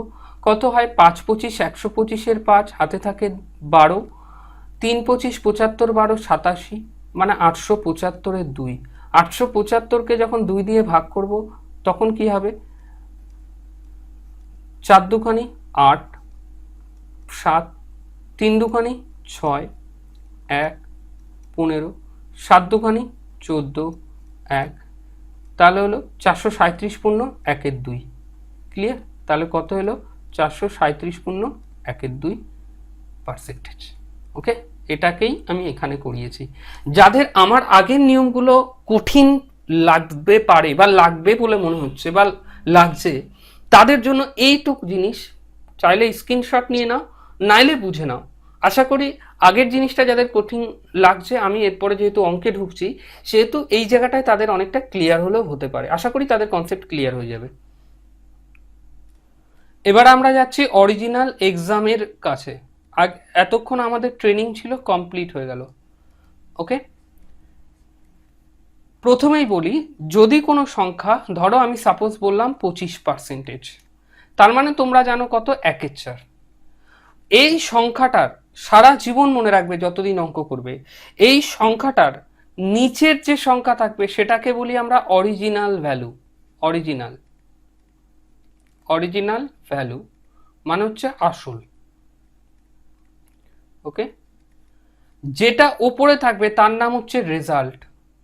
[SPEAKER 1] কত হয়? 5 25 125 5, হাতে থাকে 12, 3 25 75 12 87, মানে 875 2। 875কে যখন 2 দিয়ে ভাগ করব তখন কি হবে? 4 দুখানি 8, 7, 3 দুখানি 6, 1 15, 7 দুখানি 14, 1, তাহলে হলো 437 পূর্ণ 1 2। ক্লিয়ার? তাহলে কত হলো? 437 পূর্ণ 1 2%। ওকে, এটাকেই আমি এখানে করিয়েছি। যাদের আমার আগের নিয়মগুলো কঠিন লাগবে পারে বা লাগবে বলে মনে হচ্ছে বা লাগছে, তাদের জন্য এইটুক জিনিস চাইলে স্ক্রিনশট নিয়ে নাও, নাইলে বুঝে নাও। আশা করি আগের জিনিসটা যাদের কঠিন লাগছে, আমি এরপরে যেহেতু অঙ্কে ঢুকছি সেহেতু এই জায়গাটায় তাদের অনেকটা ক্লিয়ার হলেও হতে পারে। আশা করি তাদের কনসেপ্ট ক্লিয়ার হয়ে যাবে। এবার আমরা যাচ্ছি অরিজিনাল এক্সামের কাছে। এতক্ষণ আমাদের ট্রেনিং ছিল, কমপ্লিট হয়ে গেল। ওকে, প্রথমেই বলি, যদি কোনো সংখ্যা, ধরো আমি সাপোজ বললাম 25%, তার মানে তোমরা জানো কত? 1/4। এই সংখ্যাটার সারা জীবন মনে রাখবে যতদিন অঙ্ক করবে, এই সংখ্যাটার নিচের যে সংখ্যা থাকবে সেটাকে বলি আমরা অরিজিনাল ভ্যালু। অরিজিনাল ভ্যালু মানে হচ্ছে আসল। ওকে, যেটা উপরে থাকবে তার নাম হচ্ছে রেজাল্ট,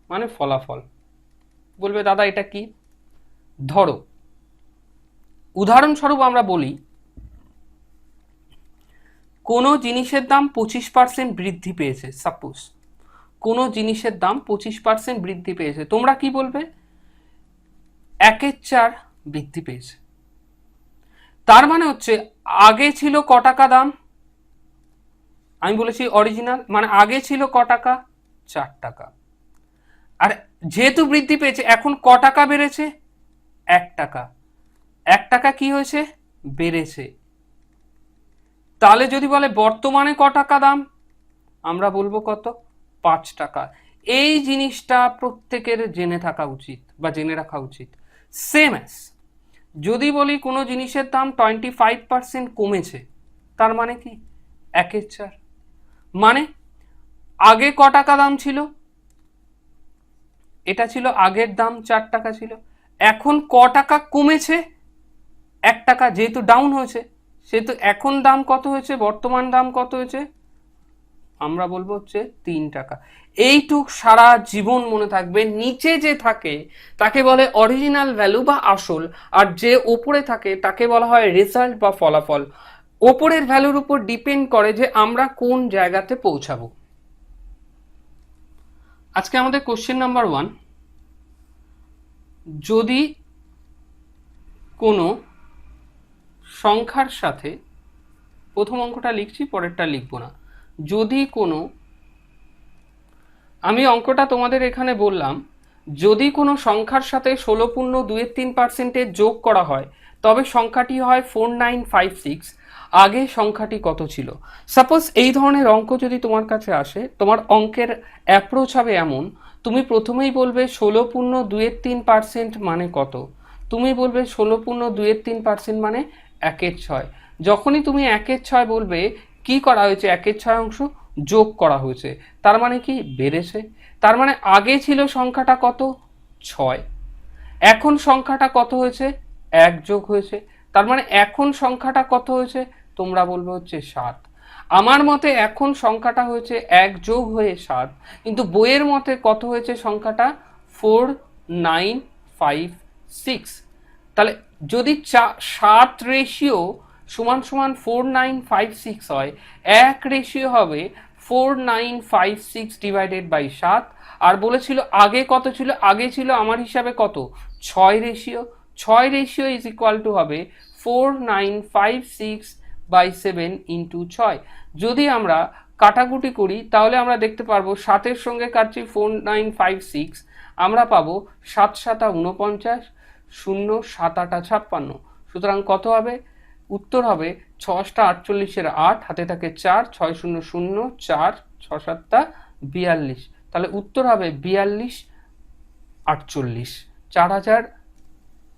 [SPEAKER 1] মানে ফলাফল। বলবে দাদা এটা কি? ধরো উদাহরণস্বরূপ আমরা বলি কোনো জিনিসের দাম 25% বৃদ্ধি পেয়েছে। সাপোজ কোনো জিনিসের দাম 25% বৃদ্ধি পেয়েছে, তোমরা কি বলবে? 1/4 বৃদ্ধি পেয়েছে। তার মানে হচ্ছে আগে ছিল ক টাকা দাম? আমি বলেছি অরিজিনাল, মানে আগে ছিল ক টাকা? 4 টাকা। আর যেহেতু বৃদ্ধি পেয়েছে, এখন ক টাকা বেড়েছে? 1 টাকা। 1 টাকা কি হয়েছে? বেড়েছে। তাহলে যদি বলে বর্তমানে ক টাকা দাম, আমরা বলবো কত? 5 টাকা। এই জিনিসটা প্রত্যেকের জেনে থাকা উচিত বা জেনে রাখা উচিত। সেম অ্যাজ যদি বলি কোনো জিনিসের দাম 25% কমেছে, তার মানে কি? 1/4। মানে আগে ক টাকা দাম ছিল? এটা ছিল আগের দাম 4 টাকা ছিল, এখন ক টাকা কমেছে? 1 টাকা। যেহেতু ডাউন হয়েছে সেহেতু এখন দাম কত হয়েছে? বর্তমান দাম কত হয়েছে? আমরা বলবো হচ্ছে 3 টাকা। এইটুক সারা জীবন মনে থাকবে। নিচে যে থাকে তাকে বলে অরিজিনাল ভ্যালু বা আসল, আর যে উপরে থাকে তাকে বলা হয় রেজাল্ট বা ফলাফল। ওপরের ভ্যালুর উপর ডিপেন্ড করে যে আমরা কোন জায়গাতে পৌঁছাবো। আজকে আমাদের কোশ্চেন নাম্বার 1, যদি কোনো সংখ্যার সাথে, প্রথম অঙ্কটা লিখছি পরেরটা লিখবো না, যদি কোনো, আমি অঙ্কটা তোমাদের এখানে বললাম, যদি কোনো সংখ্যার সাথে 16.23% যোগ করা হয় তবে সংখ্যাটি হয় 4956। আগে সংখ্যাটি কত ছিল? সাপোজ এই ধরনের অঙ্ক যদি তোমার কাছে আসে, তোমার অঙ্কের অ্যাপ্রোচ হবে এমন, তুমি প্রথমেই বলবে 16.23% মানে কত? তুমি বলবে 16.23% মানে 1/6। যখনই তুমি 1/6 বলবে, কি করা হয়েছে? 1/6 অংশ যোগ করা হয়েছে, তার মানে কি? বেড়েছে। তার মানে আগে ছিল সংখ্যাটা কত? 6, এখন সংখ্যাটা কত হয়েছে? 1 যোগ হয়েছে, তার মানে এখন সংখ্যাটা কত হয়েছে? তোমরা বলবে হচ্ছে 7। আমার মতে এখন সংখ্যাটা হয়েছে 1 যোগ হয়ে 7, কিন্তু বইয়ের মতে কত হয়েছে সংখ্যাটা 4956। তাহলে যদি 7 রেশিও সমান সমান 4956 হয়, 1 রেশিও হবে 4956 ডিভাইডেড বাই 7। আর বলেছিল আগে কত ছিল, আগে ছিল আমার হিসাবে কত 6 ratio, 6 ratio is equal two হবে 4956 বাই 7 ইন্টু 6। যদি আমরা কাটাকুটি করি তাহলে আমরা দেখতে পারবো 7-এর সঙ্গে কাটছি 4956, আমরা পাবো 7 7 49, 0 7 8 56। সুতরাং কত হবে, উত্তর হবে 6 48-এর 8, হাতে থাকে 4, 6 0 0 4, 6 7 42। তাহলে উত্তর হবে 42 48, 4000।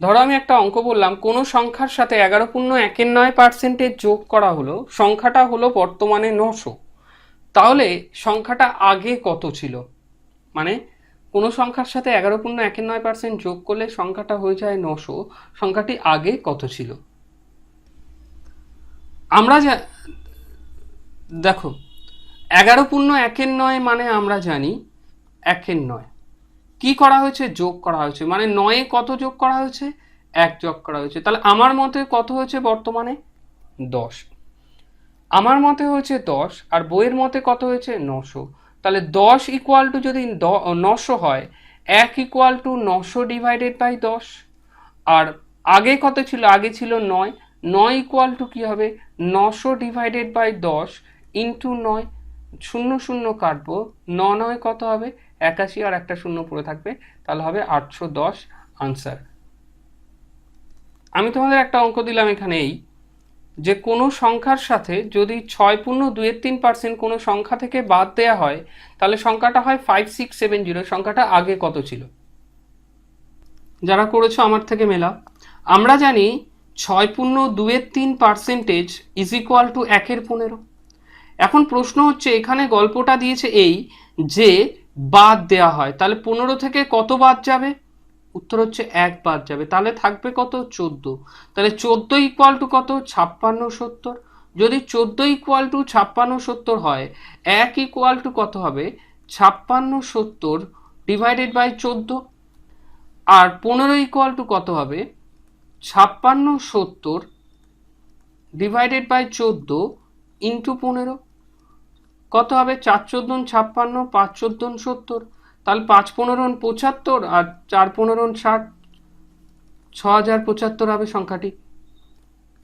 [SPEAKER 1] ধরো আমি একটা অঙ্ক বললাম, কোনো সংখ্যার সাথে 11.1৯% যোগ করা হলো, সংখ্যাটা হলো বর্তমানে 900। তাহলে সংখ্যাটা আগে কত ছিল, মানে কোনো সংখ্যার সাথে 11.1৯% যোগ করলে সংখ্যাটা হয়ে যায় 900, সংখ্যাটি আগে কত ছিল। আমরা দেখো 11.1 মানে আমরা জানি 1 কি করা হয়েছে, যোগ করা হয়েছে, মানে 9 কত যোগ করা হয়েছে, 1 যোগ করা হয়েছে। তাহলে আমার মতে কত হয়েছে বর্তমানে 10, আমার মতে হয়েছে 10, আর বইয়ের মতে কত হয়েছে 900। তাহলে 10 ইকুয়াল টু যদি 900 হয়, 1 ইকুয়াল টু 900 ডিভাইডেড বাই 10। আর আগে কত ছিল, আগে ছিল 9, 9 ইকুয়াল টু কী হবে 900 ডিভাইডেড বাই 10 ইন্টু 9, 0 0 কাটবো, 9 9 কত হবে 81, আর একটা 0 পড়ে থাকবে, তাহলে হবে 810 আনসার। আমি তোমাদের একটা অঙ্ক দিলাম এখানে, এই যে কোনো সংখ্যার সাথে যদি 6.2-3% কোনো সংখ্যা থেকে বাদ দেওয়া হয়, তাহলে সংখ্যাটা হয় 5670। সংখ্যাটা আগে কত ছিল, যারা করেছো আমার থেকে মেলা। আমরা জানি 6.2-3% ইজ ইকুয়াল টু 1/15। এখন প্রশ্ন হচ্ছে এখানে গল্পটা দিয়েছে এই যে বাদ দেওয়া হয়, তাহলে 15 থেকে কত বাদ যাবে, উত্তর হচ্ছে 1 বাদ যাবে, তাহলে থাকবে কত 14। তাহলে 14 ইকুয়াল টু কত 56 70। যদি 14 ইকুয়াল টু 56 70 হয়, 1 ইকুয়াল টু কত হবে 56 70 ডিভাইডেড বাই 14। আর 15 ইকুয়াল টু কত হবে 56 70 ডিভাইডেড বাই 14 ইন্টু 15, কত হবে 4 14 56, 5 14 70। তাহলে 5 15 75, আর 4 15 60, 6075 হবে সংখ্যাটি।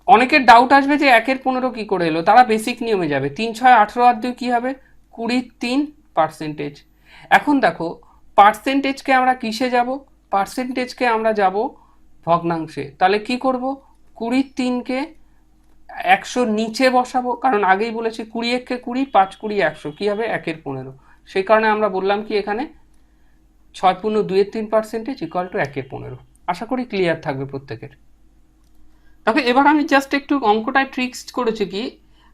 [SPEAKER 1] অনেকের ডাউট আসবে যে 1/15 কি করে এলো, তারা বেসিক নিয়মে যাবে, 3 6 18 আর 2 কি হবে 23%। এখন দেখো পার্সেন্টেজকে আমরা কিসে যাব, পার্সেন্টেজকে আমরা যাব ভগ্নাংশে। তাহলে কি করব, 23কে 100 নিচে বসাবো, কারণ আগেই বলেছি 20 1 20, 5 20 100, কি হবে 1/15। সেই কারণে আমরা বললাম কি এখানে 6.2-3% ইকুয়াল টু 1/15। আশা করি ক্লিয়ার থাকবে প্রত্যেকের। দেখো এবার আমি জাস্ট একটু অঙ্কটায় ট্রিক্স করেছি, কি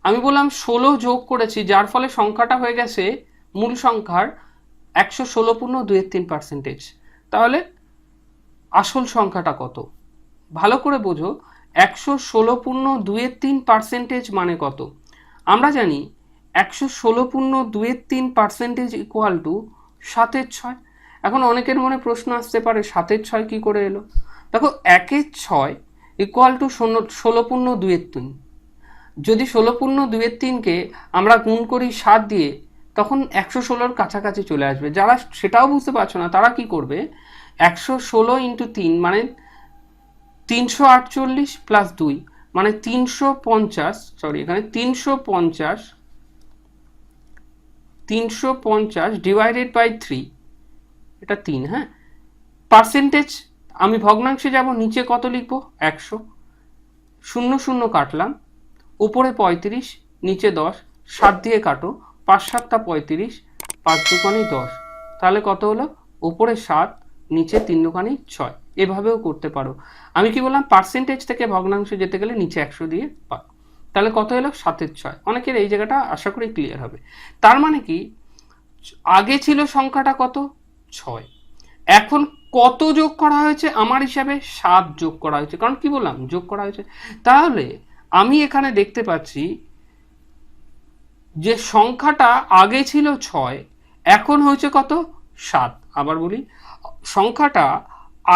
[SPEAKER 1] আমি বললাম 16 যোগ করেছি, যার ফলে সংখ্যাটা হয়ে গেছে মূল সংখ্যার 116.2-3%। তাহলে আসল সংখ্যাটা কত, ভালো করে বোঝো, 116.2-3% মানে কত। আমরা জানি 116.2-3% ইকুয়াল টু 7/6। এখন অনেকের মনে প্রশ্ন আসতে পারে 7/6 কি করে এলো। দেখো 1/6 ইকুয়াল টু 16.2-3। যদি 16.2-3কে আমরা গুণ করি 7 দিয়ে, তখন 116-র কাছাকাছি চলে আসবে। যারা সেটাও বুঝতে পারছো না তারা কি করবে, 116 ইন্টু 3 মানে 348 প্লাস 2 মানে 350, সরি এখানে 350 ডিভাইডেড বাই 3, এটা 3, হ্যাঁ। পার্সেন্টেজ আমি ভগ্নাংশে যাব, নিচে কত লিখবো 100, 0 0 কাটলাম, উপরে 35, নিচে 10, 7 দিয়ে কাটো, 5 7 35, 5 2 10, তাহলে কত হলো উপরে 7, নিচে 3 2 6। এভাবেও করতে পারো। আমি কি বললাম, পার্সেন্টেজ থেকে ভগ্নাংশে যেতে গেলে নিচে 100 দিয়ে পাও। তাহলে কত হলো 7/6। অনেকের এই জায়গাটা আশা করি ক্লিয়ার হবে। তার মানে কি আগে ছিল সংখ্যাটা কত 6, এখন কত যোগ করা হয়েছে, আমার হিসাবে 7 যোগ করা হয়েছে, কারণ কি বললাম যোগ করা হয়েছে। তাহলে আমি এখানে দেখতে পাচ্ছি যে সংখ্যাটা আগে ছিল 6 এখন হয়েছে কত 7। আবার বলি, সংখ্যাটা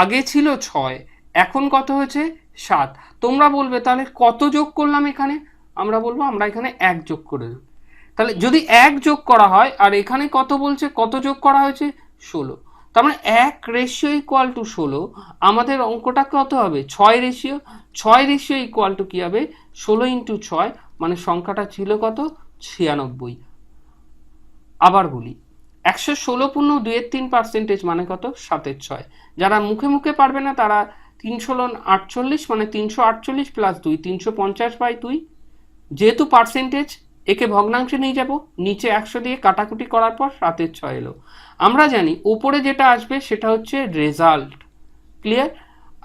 [SPEAKER 1] আগে ছিল 6 এখন কত হয়েছে 7। তোমরা বলবে তাহলে কত যোগ করলাম এখানে, আমরা বলবো আমরা এখানে 1 যোগ করে দেব। তাহলে যদি 1 যোগ করা হয় আর এখানে কত বলছে, কত যোগ করা হয়েছে 16, তার মানে 1 রেশিও ইকুয়াল টু 16। আমাদের অঙ্কটা কত হবে 6 রেশিও, 6 রেশিও ইকুয়াল টু কি হবে 16 ইন্টু 6, মানে সংখ্যাটা ছিল কত 96। আবার বলি 116 পূর্ণ 2/3% মানে কত 7/6। যারা মুখে মুখে পারবে না তারা 316 মানে 348 প্লাস 2 350/2, যেহেতু পার্সেন্টেজ একে ভগ্নাংশে নিয়ে যাব, নিচে 100 দিয়ে কাটাকুটি করার পর 7/6 এলো। আমরা জানি উপরে যেটা আসবে সেটা হচ্ছে রেজাল্ট, ক্লিয়ার,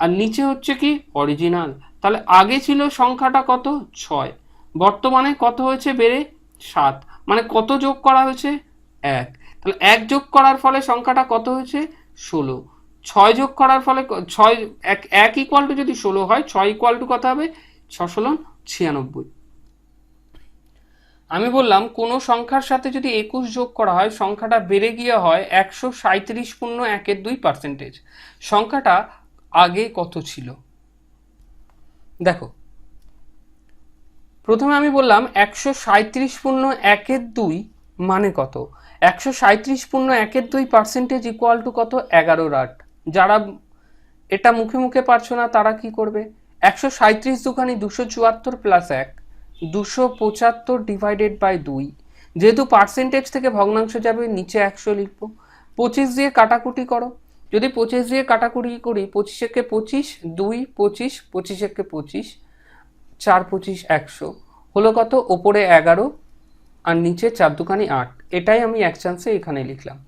[SPEAKER 1] আর নিচে হচ্ছে কি অরিজিনাল। তাহলে আগে ছিল সংখ্যাটা কত 6, বর্তমানে কত হয়েছে বেড়ে 7, মানে কত যোগ করা হয়েছে 1। তাহলে 1 যোগ করার ফলে সংখ্যাটা কত হয়েছে 16, 6 যোগ করার ফলে 6 1 ইকুয়াল টু যদি 16 হয় 6 ইকুয়াল টু কত হবে 6 × 96। আমি বললাম কোনো সংখ্যার সাথে যদি 21 যোগ করা হয় সংখ্যাটা বেড়ে গিয়ে হয় 137.1/2%। সংখ্যাটা আগে কত ছিল দেখো, প্রথমে আমি বললাম 137.1/2 মানে কত, 137.1/2% ইকুয়াল টু কত 11/8। যারা এটা মুখে মুখে পারছো না তারা কি করবে, 137 দুখানি 274 প্লাস 1 275 ডিভাইডেড বাই 2, যেহেতু পার্সেন্টেজ থেকে ভগ্নাংশ যাবে নিচে 100 লিখবো। 25 দিয়ে কাটাকুটি করো, যদি 25 দিয়ে কাটাকুটি করি 25 একে 25 2 25 25 একে 25 4 25 100 হলো কত ওপরে 11 আর নিচে 4 দুখানি 8, এটাই আমি এক চান্সে এখানে লিখলাম।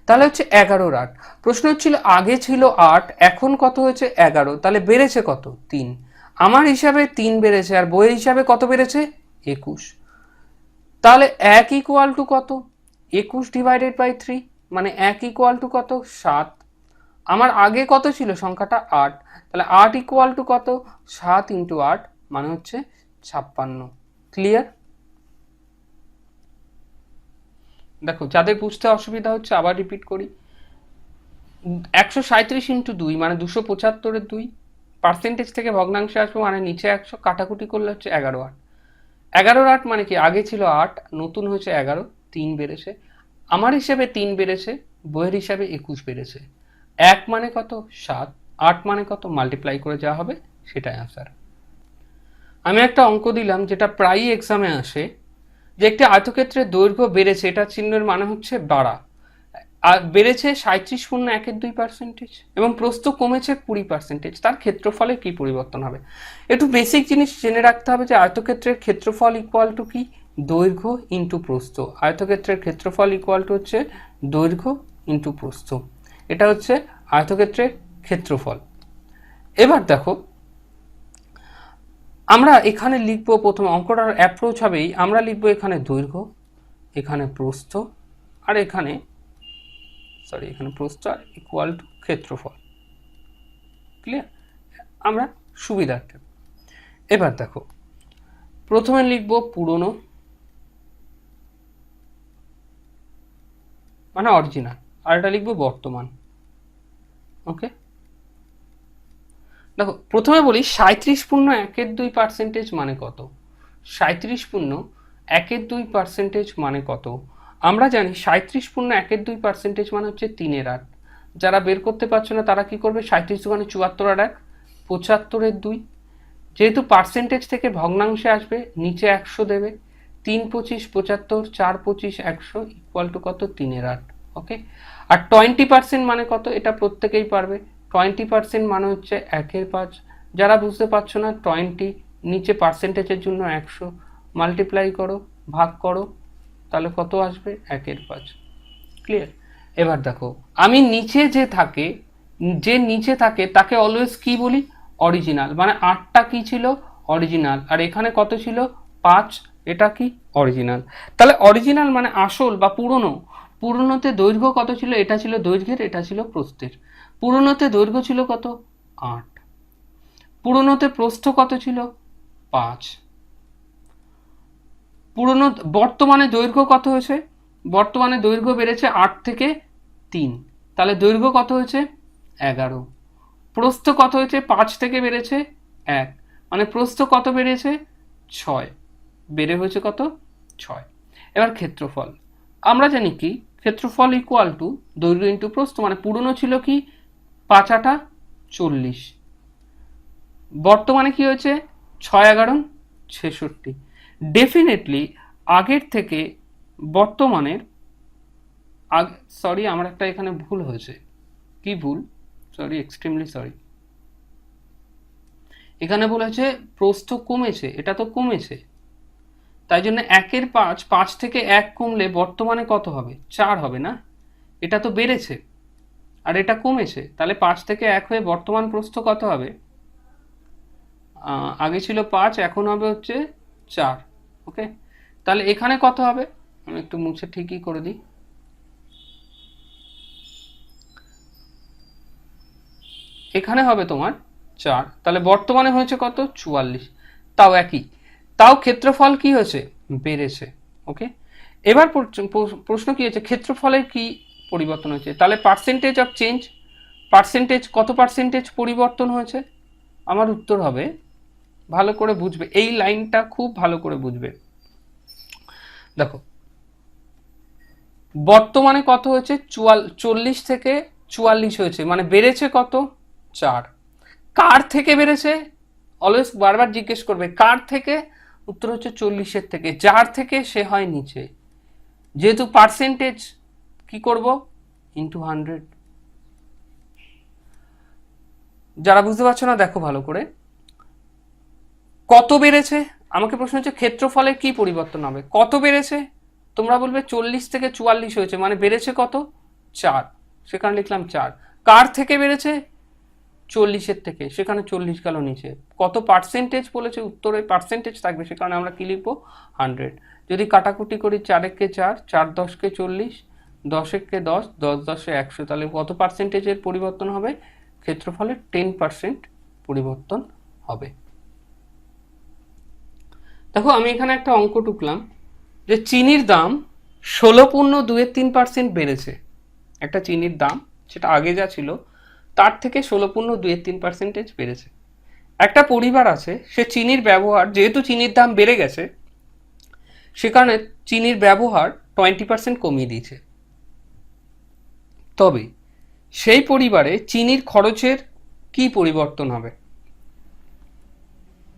[SPEAKER 1] তাহলে হচ্ছে 11/8। প্রশ্ন হচ্ছিল আগে ছিল 8 এখন কত হয়েছে 11, তাহলে বেড়েছে কত 3। আমার হিসাবে 3 বেড়েছে আর বইয়ের হিসাবে কত বেড়েছে 21। তাহলে 1 ইকুয়াল টু কত 21 ডিভাইডেড বাই 3, মানে 1 ইকুয়াল টু কত 7। আমার আগে কত ছিল সংখ্যাটা 8, তাহলে 8 ইকুয়াল টু কত 7 ইন্টু 8 মানে হচ্ছে 56। ক্লিয়ার? দেখো যাদের বুঝতে অসুবিধা হচ্ছে আবার রিপিট করি, 137 ইন্টু 2 মানে 275-এর 2, পার্সেন্টেজ থেকে ভগ্নাংশে আসবে মানে নিচে 100 কাটাকুটি করলে হচ্ছে 11/8। 11/8 মানে কি আগে ছিল 8 নতুন হয়েছে 11, 3 বেড়েছে। আমার হিসেবে 3 বেড়েছে, বইয়ের হিসাবে 21 বেড়েছে। 1 মানে কত 7, 8 মানে কত মাল্টিপ্লাই করে যা হবে সেটাই আনসার। আমি একটা অঙ্ক দিলাম যেটা প্রায়ই এক্সামে আসে, যে একটি আয়তক্ষেত্রের দৈর্ঘ্য বেড়েছে, এটা চিহ্নের মানে হচ্ছে বাড়া, আর বেড়েছে 37.1/2% এবং প্রস্থ কমেছে 20%, তার ক্ষেত্রফলে কি পরিবর্তন হবে। একটু বেসিক জিনিস জেনে রাখতে হবে যে আয়তক্ষেত্রের ক্ষেত্রফল ইকুয়াল টু কি দৈর্ঘ্য ইন্টু প্রস্থ। আয়তক্ষেত্রের ক্ষেত্রফল ইকুয়াল টু হচ্ছে দৈর্ঘ্য ইন্টু প্রস্থ, এটা হচ্ছে আয়তক্ষেত্রের ক্ষেত্রফল। এবার দেখো আমরা এখানে লিখবো, প্রথমে অঙ্কটার অ্যাপ্রোচ হবেই আমরা লিখবো এখানে দৈর্ঘ্য, এখানে প্রস্থ, আর এখানে প্রস্থ আর ইকুয়াল টু ক্ষেত্রফল। ক্লিয়ার? আমরা সুবিধার্থে এবার দেখো প্রথমে লিখবো পুরনো মানে অরিজিনাল, আর এটা লিখবো বর্তমান। ওকে, দেখো প্রথমে বলি 37.1/2% মানে কত। 37.1/2% মানে কত, আমরা জানি 37.1/2% মানে হচ্ছে 3/8। যারা বের করতে পারছো না তারা কি করবে, 37 × 74 আর 1 75/2, যেহেতু পার্সেন্টেজ থেকে ভগ্নাংশে আসবে নিচে 100 দেবে, 3 25 75 4 25 100 ইকুয়াল টু কত 3/8। ওকে, আর 20% মানে কত এটা প্রত্যেকেই পারবে, 20% মানে হচ্ছে 1/5। যারা বুঝতে পারছো না 20 নিচে পার্সেন্টেজের জন্য 100 মাল্টিপ্লাই করো ভাগ করো তাহলে কত আসবে 1/5। ক্লিয়ার? এবার দেখো আমি নিচে যে নিচে থাকে তাকে অলওয়েজ কি বলি অরিজিনাল, মানে 8টা কি ছিল অরিজিনাল আর এখানে কত ছিল 5, এটা কি অরিজিনাল। তাহলে অরিজিনাল মানে আসল বা পুরনো। পুরনোতে দৈর্ঘ্য কত ছিল, এটা ছিল দৈর্ঘ্যের, এটা ছিল প্রস্থের। পুরনোতে দৈর্ঘ্য ছিল কত 8, পুরনোতে প্রস্থ কত ছিল 5, পুরনো বর্তমানে দৈর্ঘ্য কত হয়েছে? বর্তমানে দৈর্ঘ্য বেড়েছে 8 থেকে 3, তাহলে দৈর্ঘ্য কত হয়েছে? 11। প্রস্থ কত হয়েছে? 5 থেকে বেড়েছে 1, মানে প্রস্থ কত বেড়েছে? 6, বেড়ে হয়েছে কত? 6। এবার ক্ষেত্রফল আমরা জানি কি, ক্ষেত্রফল ইকুয়াল টু দৈর্ঘ্য ইন্টু প্রস্থ, মানে পুরনো ছিল কি 5 8 40, বর্তমানে কি হয়েছে 6 11 66। ডেফিনেটলি আগের থেকে বর্তমানের সরি আমার একটা এখানে ভুল হয়েছে। কি ভুল? Sorry, extremely sorry. এখানে বলেছে প্রস্থ কমেছে, এটা তো কমেছে, তাই জন্য 1 5, 5 থেকে 1 কমলে বর্তমানে কত হবে? 4 হবে না? এটা তো বেড়েছে আর এটা কমেছে, তাহলে 5 থেকে 1 হয়ে বর্তমান প্রস্থ কত হবে? আগে ছিল 5, এখন হবে হচ্ছে 4। ওকে, তাহলে এখানে কত হবে? আমি একটু মুছে ঠিকই করে দিই। এখানে হবে তোমার 4, তাহলে বর্তমানে হয়েছে কত? 44। তাও একই, তাও ক্ষেত্রফল কি হয়েছে? বেড়েছে। ওকে, এবার প্রশ্ন কি হয়েছে, ক্ষেত্রফলের কি পরিবর্তন হয়েছে? তাহলে পার্সেন্টেজ অফ চেঞ্জ, পার্সেন্টেজ কত পার্সেন্টেজ পরিবর্তন হয়েছে? আমার উত্তর হবে, ভালো করে বুঝবে, এই লাইনটা খুব ভালো করে বুঝবে। দেখো বর্তমানে কত হয়েছে? 40 থেকে 44 হয়েছে, মানে বেড়েছে কত? 4। কার থেকে বেড়েছে? অলওয়েজ বারবার জিজ্ঞেস করবে কার থেকে, উত্তর হচ্ছে 40-এর থেকে। যার থেকে সে হয় নিচে, যেহেতু পার্সেন্টেজ কি করব? ইন্টু 100। যারা বুঝতে পারছো না দেখো ভালো করে, কত বেড়েছে? আমাকে প্রশ্ন হচ্ছে ক্ষেত্রফলের কি পরিবর্তন হবে, কত বেড়েছে? তোমরা বলবে 40 থেকে 44 হয়েছে, মানে বেড়েছে কত? 4, সেখানে লিখলাম 4। কার থেকে বেড়েছে? 40-এর থেকে, সেখানে 40 গেল নিচে। কত পার্সেন্টেজ বলেছে, উত্তরে পার্সেন্টেজ থাকবে, সে কারণে আমরা কি লিখবো? 100। যদি কাটাকুটি করি 4 একে 4, 4 10 কে 40, 10 একে 10, 10 10 এ 100, তাহলে কত পার্সেন্টেজের পরিবর্তন হবে? ক্ষেত্রফলের 10% পরিবর্তন হবে। দেখো আমি এখানে একটা অঙ্ক টুকলাম যে চিনির দাম 16.23% বেড়েছে। একটা চিনির দাম সেটা আগে যা ছিল তার থেকে 16.23% বেড়েছে। একটা পরিবার আছে, সে চিনির ব্যবহার, যেহেতু চিনির দাম বেড়ে গেছে সে কারণে চিনির ব্যবহার 20% কমিয়ে দিয়েছে। তবে সেই পরিবারে চিনির খরচের কি পরিবর্তন হবে?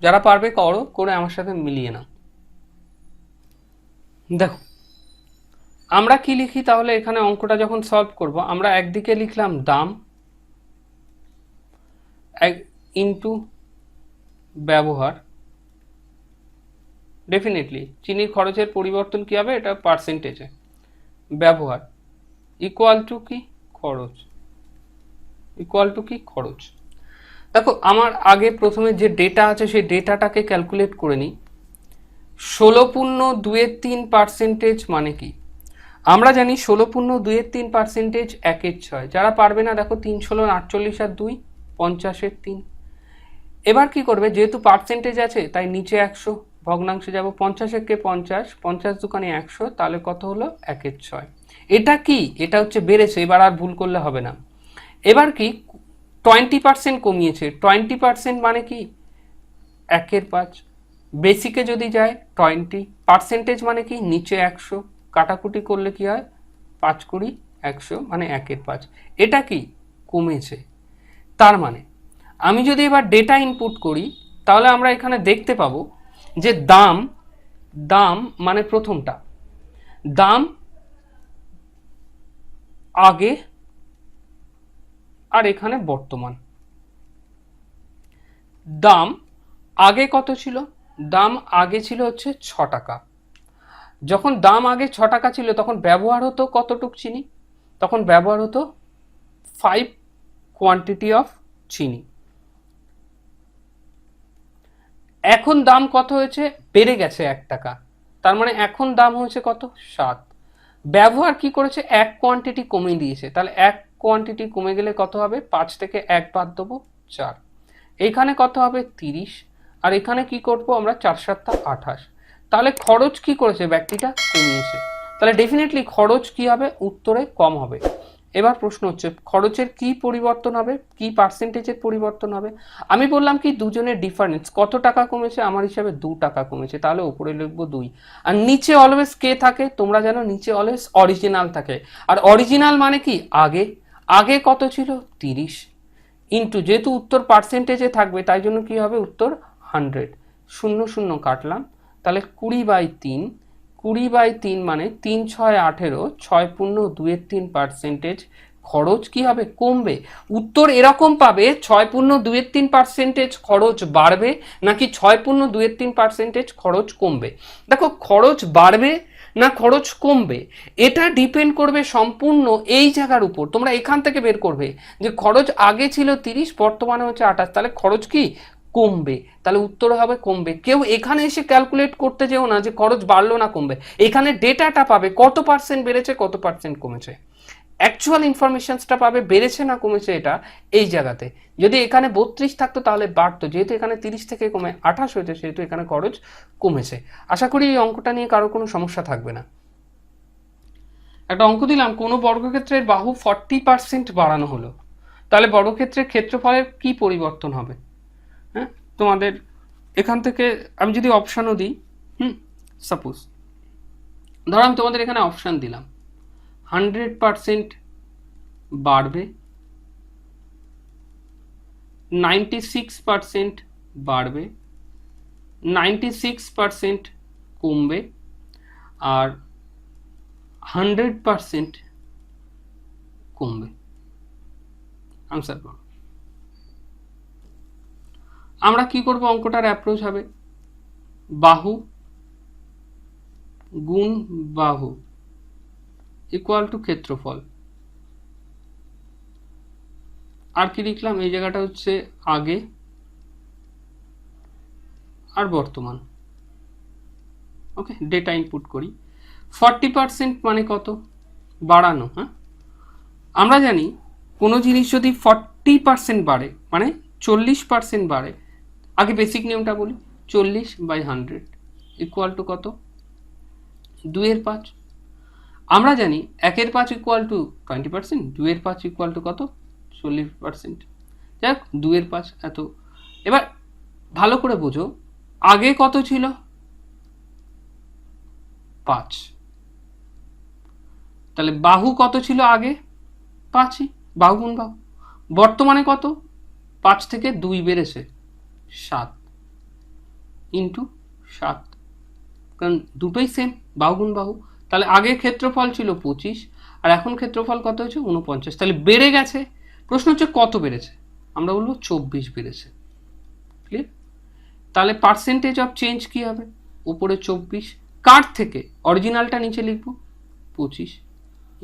[SPEAKER 1] যারা পারবে করো, করে আমার সাথে মিলিয়ে নাও। দেখো আমরা কি লিখি তাহলে, এখানে অঙ্কটা যখন সলভ করব আমরা একদিকে লিখলাম দাম ইন্টু ব্যবহার। ডেফিনেটলি চিনির খরচের পরিবর্তন কি হবে? এটা পার্সেন্টেজে। ব্যবহার ইকুয়াল টু কি? খরচ। ইকুয়াল টু কি? খরচ। দেখো আমার আগে প্রথমে যে ডেটা আছে সেই ডেটাটাকে ক্যালকুলেট করে নিই। 16.23% মানে কি? আমরা জানি 16.23% 1/6। যারা পারবে না দেখো 3 16 48 আর 2 50-এর 3। এবার কি করবে, যেহেতু পার্সেন্টেজ আছে তাই নিচে 100, ভগ্নাংশে যাব, 50-একে 50, 50 দুকানে 100, তাহলে কত হলো? 1/6। এটা কি? এটা হচ্ছে বেড়েছে, এবার আর ভুল করলে হবে না। এবার কি 20% কমিয়েছে, 20% মানে কি? 1/5। বেসিকে যদি যায় 20, পার্সেন্টেজ মানে কি? নিচে 100, কাটাকুটি করলে কি হয়? 5 20 100, মানে 1/5। এটা কি? কমেছে। তার মানে আমি যদি এবার ডেটা ইনপুট করি তাহলে আমরা এখানে দেখতে পাবো যে দাম, দাম মানে প্রথমটা দাম আগে আর এখানে বর্তমান। দাম আগে কত ছিল? দাম আগে ছিল হচ্ছে 6 টাকা। যখন দাম আগে 6 টাকা ছিল তখন ব্যবহার হতো কতটুক চিনি? তখন ব্যবহার হতো 5 কোয়ান্টিটি অফ চিনি। এখন দাম কত হয়েছে? বেড়ে গেছে 1 টাকা, তার মানে এখন দাম হয়েছে কত? 7। ব্যবহার কি করেছে? 1 কোয়ান্টিটি কমিয়ে দিয়েছে, তাহলে 1 কোয়ান্টিটি কমে গেলে কত হবে? 5 থেকে 1 বাদ দেবো 4। এইখানে কত হবে? 30। আর এখানে কি করবো আমরা? 4 7 28। তাহলে খরচ কি করেছে, ব্যক্তিটা কমিয়েছে। তাহলে ডেফিনেটলি খরচ কি হবে, উত্তরে কম হবে। এবার প্রশ্ন হচ্ছে খরচের কি পরিবর্তন হবে, কি পার্সেন্টেজের পরিবর্তন হবে। আমি বললাম কি দুজনের ডিফারেন্স কত টাকা কমেছে, আমার হিসাবে 2 টাকা কমেছে, তাহলে উপরে লিখবো 2। আর নিচে অলওয়েজ কে থাকে, তোমরা জানো নিচে অলওয়েজ অরিজিনাল থাকে। আর অরিজিনাল মানে কি, আগে আগে কত ছিল 30, ইন্টু যেহেতু উত্তর পার্সেন্টেজে থাকবে তাই জন্য কি হবে উত্তর 100। 0 0 কাটলাম, তাহলে 20/3, 20/3 মানে 3 6 18, 6 পূর্ণ 2/3%। খরচ কি হবে, কমবে। উত্তর এরকম পাবে 6 পূর্ণ 2/3% খরচ বাড়বে, নাকি 6 পূর্ণ 2/3% খরচ কমবে। দেখো খরচ বাড়বে না খরচ কমবে, এটা ডিপেন্ড করবে সম্পূর্ণ এই জায়গার উপর। তোমরা এখান থেকে বের করবে যে খরচ আগে ছিল 30, বর্তমানে হচ্ছে 28, তাহলে খরচ কি কমবে, তাহলে উত্তর হবে কমবে। কেউ এখানে এসে ক্যালকুলেট করতে যেও না যে খরচ বাড়লো না কমবে, এখানে ডেটাটা পাবে কত পার্সেন্ট বেড়েছে কত পার্সেন্ট কমেছে, অ্যাকচুয়াল ইনফরমেশনসটা পাবে বেড়েছে না কমেছে এটা এই জায়গাতে। যদি এখানে 32 থাকতো তাহলে বাড়তো, যেহেতু এখানে 30 থেকে কমে 28 হয়েছে সেহেতু এখানে খরচ কমেছে। আশা করি এই অঙ্কটা নিয়ে কারো কোনো সমস্যা থাকবে না। একটা অঙ্ক দিলাম, কোনো বর্গক্ষেত্রের বাহু 40% বাড়ানো হলো, তাহলে বর্গক্ষেত্রের ক্ষেত্রফলের কি পরিবর্তন হবে। হ্যাঁ, তোমাদের এখান থেকে আমি যদি অপশানও দিই, সাপোজ ধরো আমি তোমাদের এখানে অপশান দিলাম 100% বাড়বে, 96% বাড়বে, 96% কমবে, আর 100% কমবে। আনসার করো। আমরা কি করব, অঙ্কটার অ্যাপ্রোচ হবে বাহু গুণ বাহু ইকুয়াল টু ক্ষেত্রফল। আর কি লিখলাম, এই জায়গাটা হচ্ছে আগে আর বর্তমান। ওকে, ডেটা ইনপুট করি। 40% মানে কত, বাড়ানো। হ্যাঁ, আমরা জানি কোনো জিনিস যদি 40% বাড়ে মানে 40% বাড়ে, আগে বেসিক নিয়মটা বলি, 40/100 ইকুয়াল টু কত, 2/5। আমরা জানি 1/5 ইকুয়াল টু 20%, 2/5 ইকুয়াল টু কত, 40%। যাক 2/5 এত। এবার ভালো করে বোঝো, আগে কত ছিল 5, তাহলে বাহু কত ছিল আগে 5ই, বাহু গুণ বাহু। বর্তমানে কত, 5 থেকে 2 বেড়েছে 7 ইন্টু 7, কারণ দুটোই সেম, বাহু গুণ বাহু। তাহলে আগে ক্ষেত্রফল ছিল 25 আর এখন ক্ষেত্রফল কত হয়েছে 49, তাহলে বেড়ে গেছে। প্রশ্ন হচ্ছে কত বেড়েছে, আমরা বলবো 24 বেড়েছে। ক্লিয়ার? তাহলে পার্সেন্টেজ অফ চেঞ্জ কি হবে, উপরে 24, কার থেকে অরিজিনালটা নিচে লিখবো 25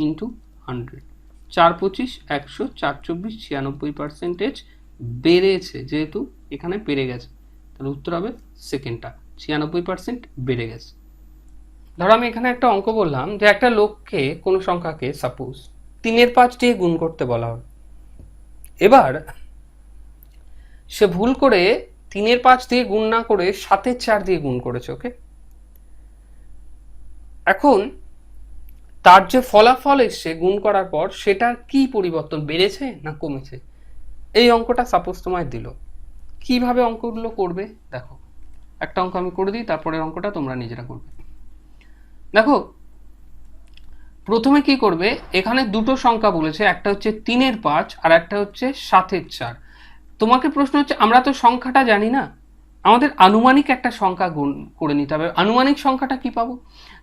[SPEAKER 1] ইন্টু 100, 4 25 100, 4 24 96% বেড়েছে, যেহেতু এখানে বেড়ে গেছে তাহলে উত্তর হবে সেকেন্ডটা, 96% বেড়ে গেছে। ধরো আমি এখানে একটা অঙ্ক বললাম যে একটা লোককে কোনো সংখ্যাকে সাপোজ 3/5 দিয়ে গুণ করতে বলা হবে। এবার সে ভুল করে 3/5 দিয়ে গুণ না করে 7/4 দিয়ে গুণ করেছে। ওকে, এখন তার যে ফলাফল এসছে গুণ করার পর সেটার কি পরিবর্তন, বেড়েছে না কমেছে। এই অঙ্কটা সাপোজ তোমায় দিল, কিভাবে অঙ্কগুলো করবে দেখো। একটা অঙ্ক আমি করে দিই, তারপরের অঙ্কটা তোমরা নিজেরা করবে। দেখো প্রথমে কি করবে, এখানে দুটো সংখ্যা বলেছে, একটা হচ্ছে 3/5 আর একটা হচ্ছে 7/4। তোমাকে প্রশ্ন হচ্ছে আমরা তো সংখ্যাটা জানি না, আমাদের আনুমানিক একটা সংখ্যা গুণ করে নিতে হবে। আনুমানিক সংখ্যাটা কি পাবো,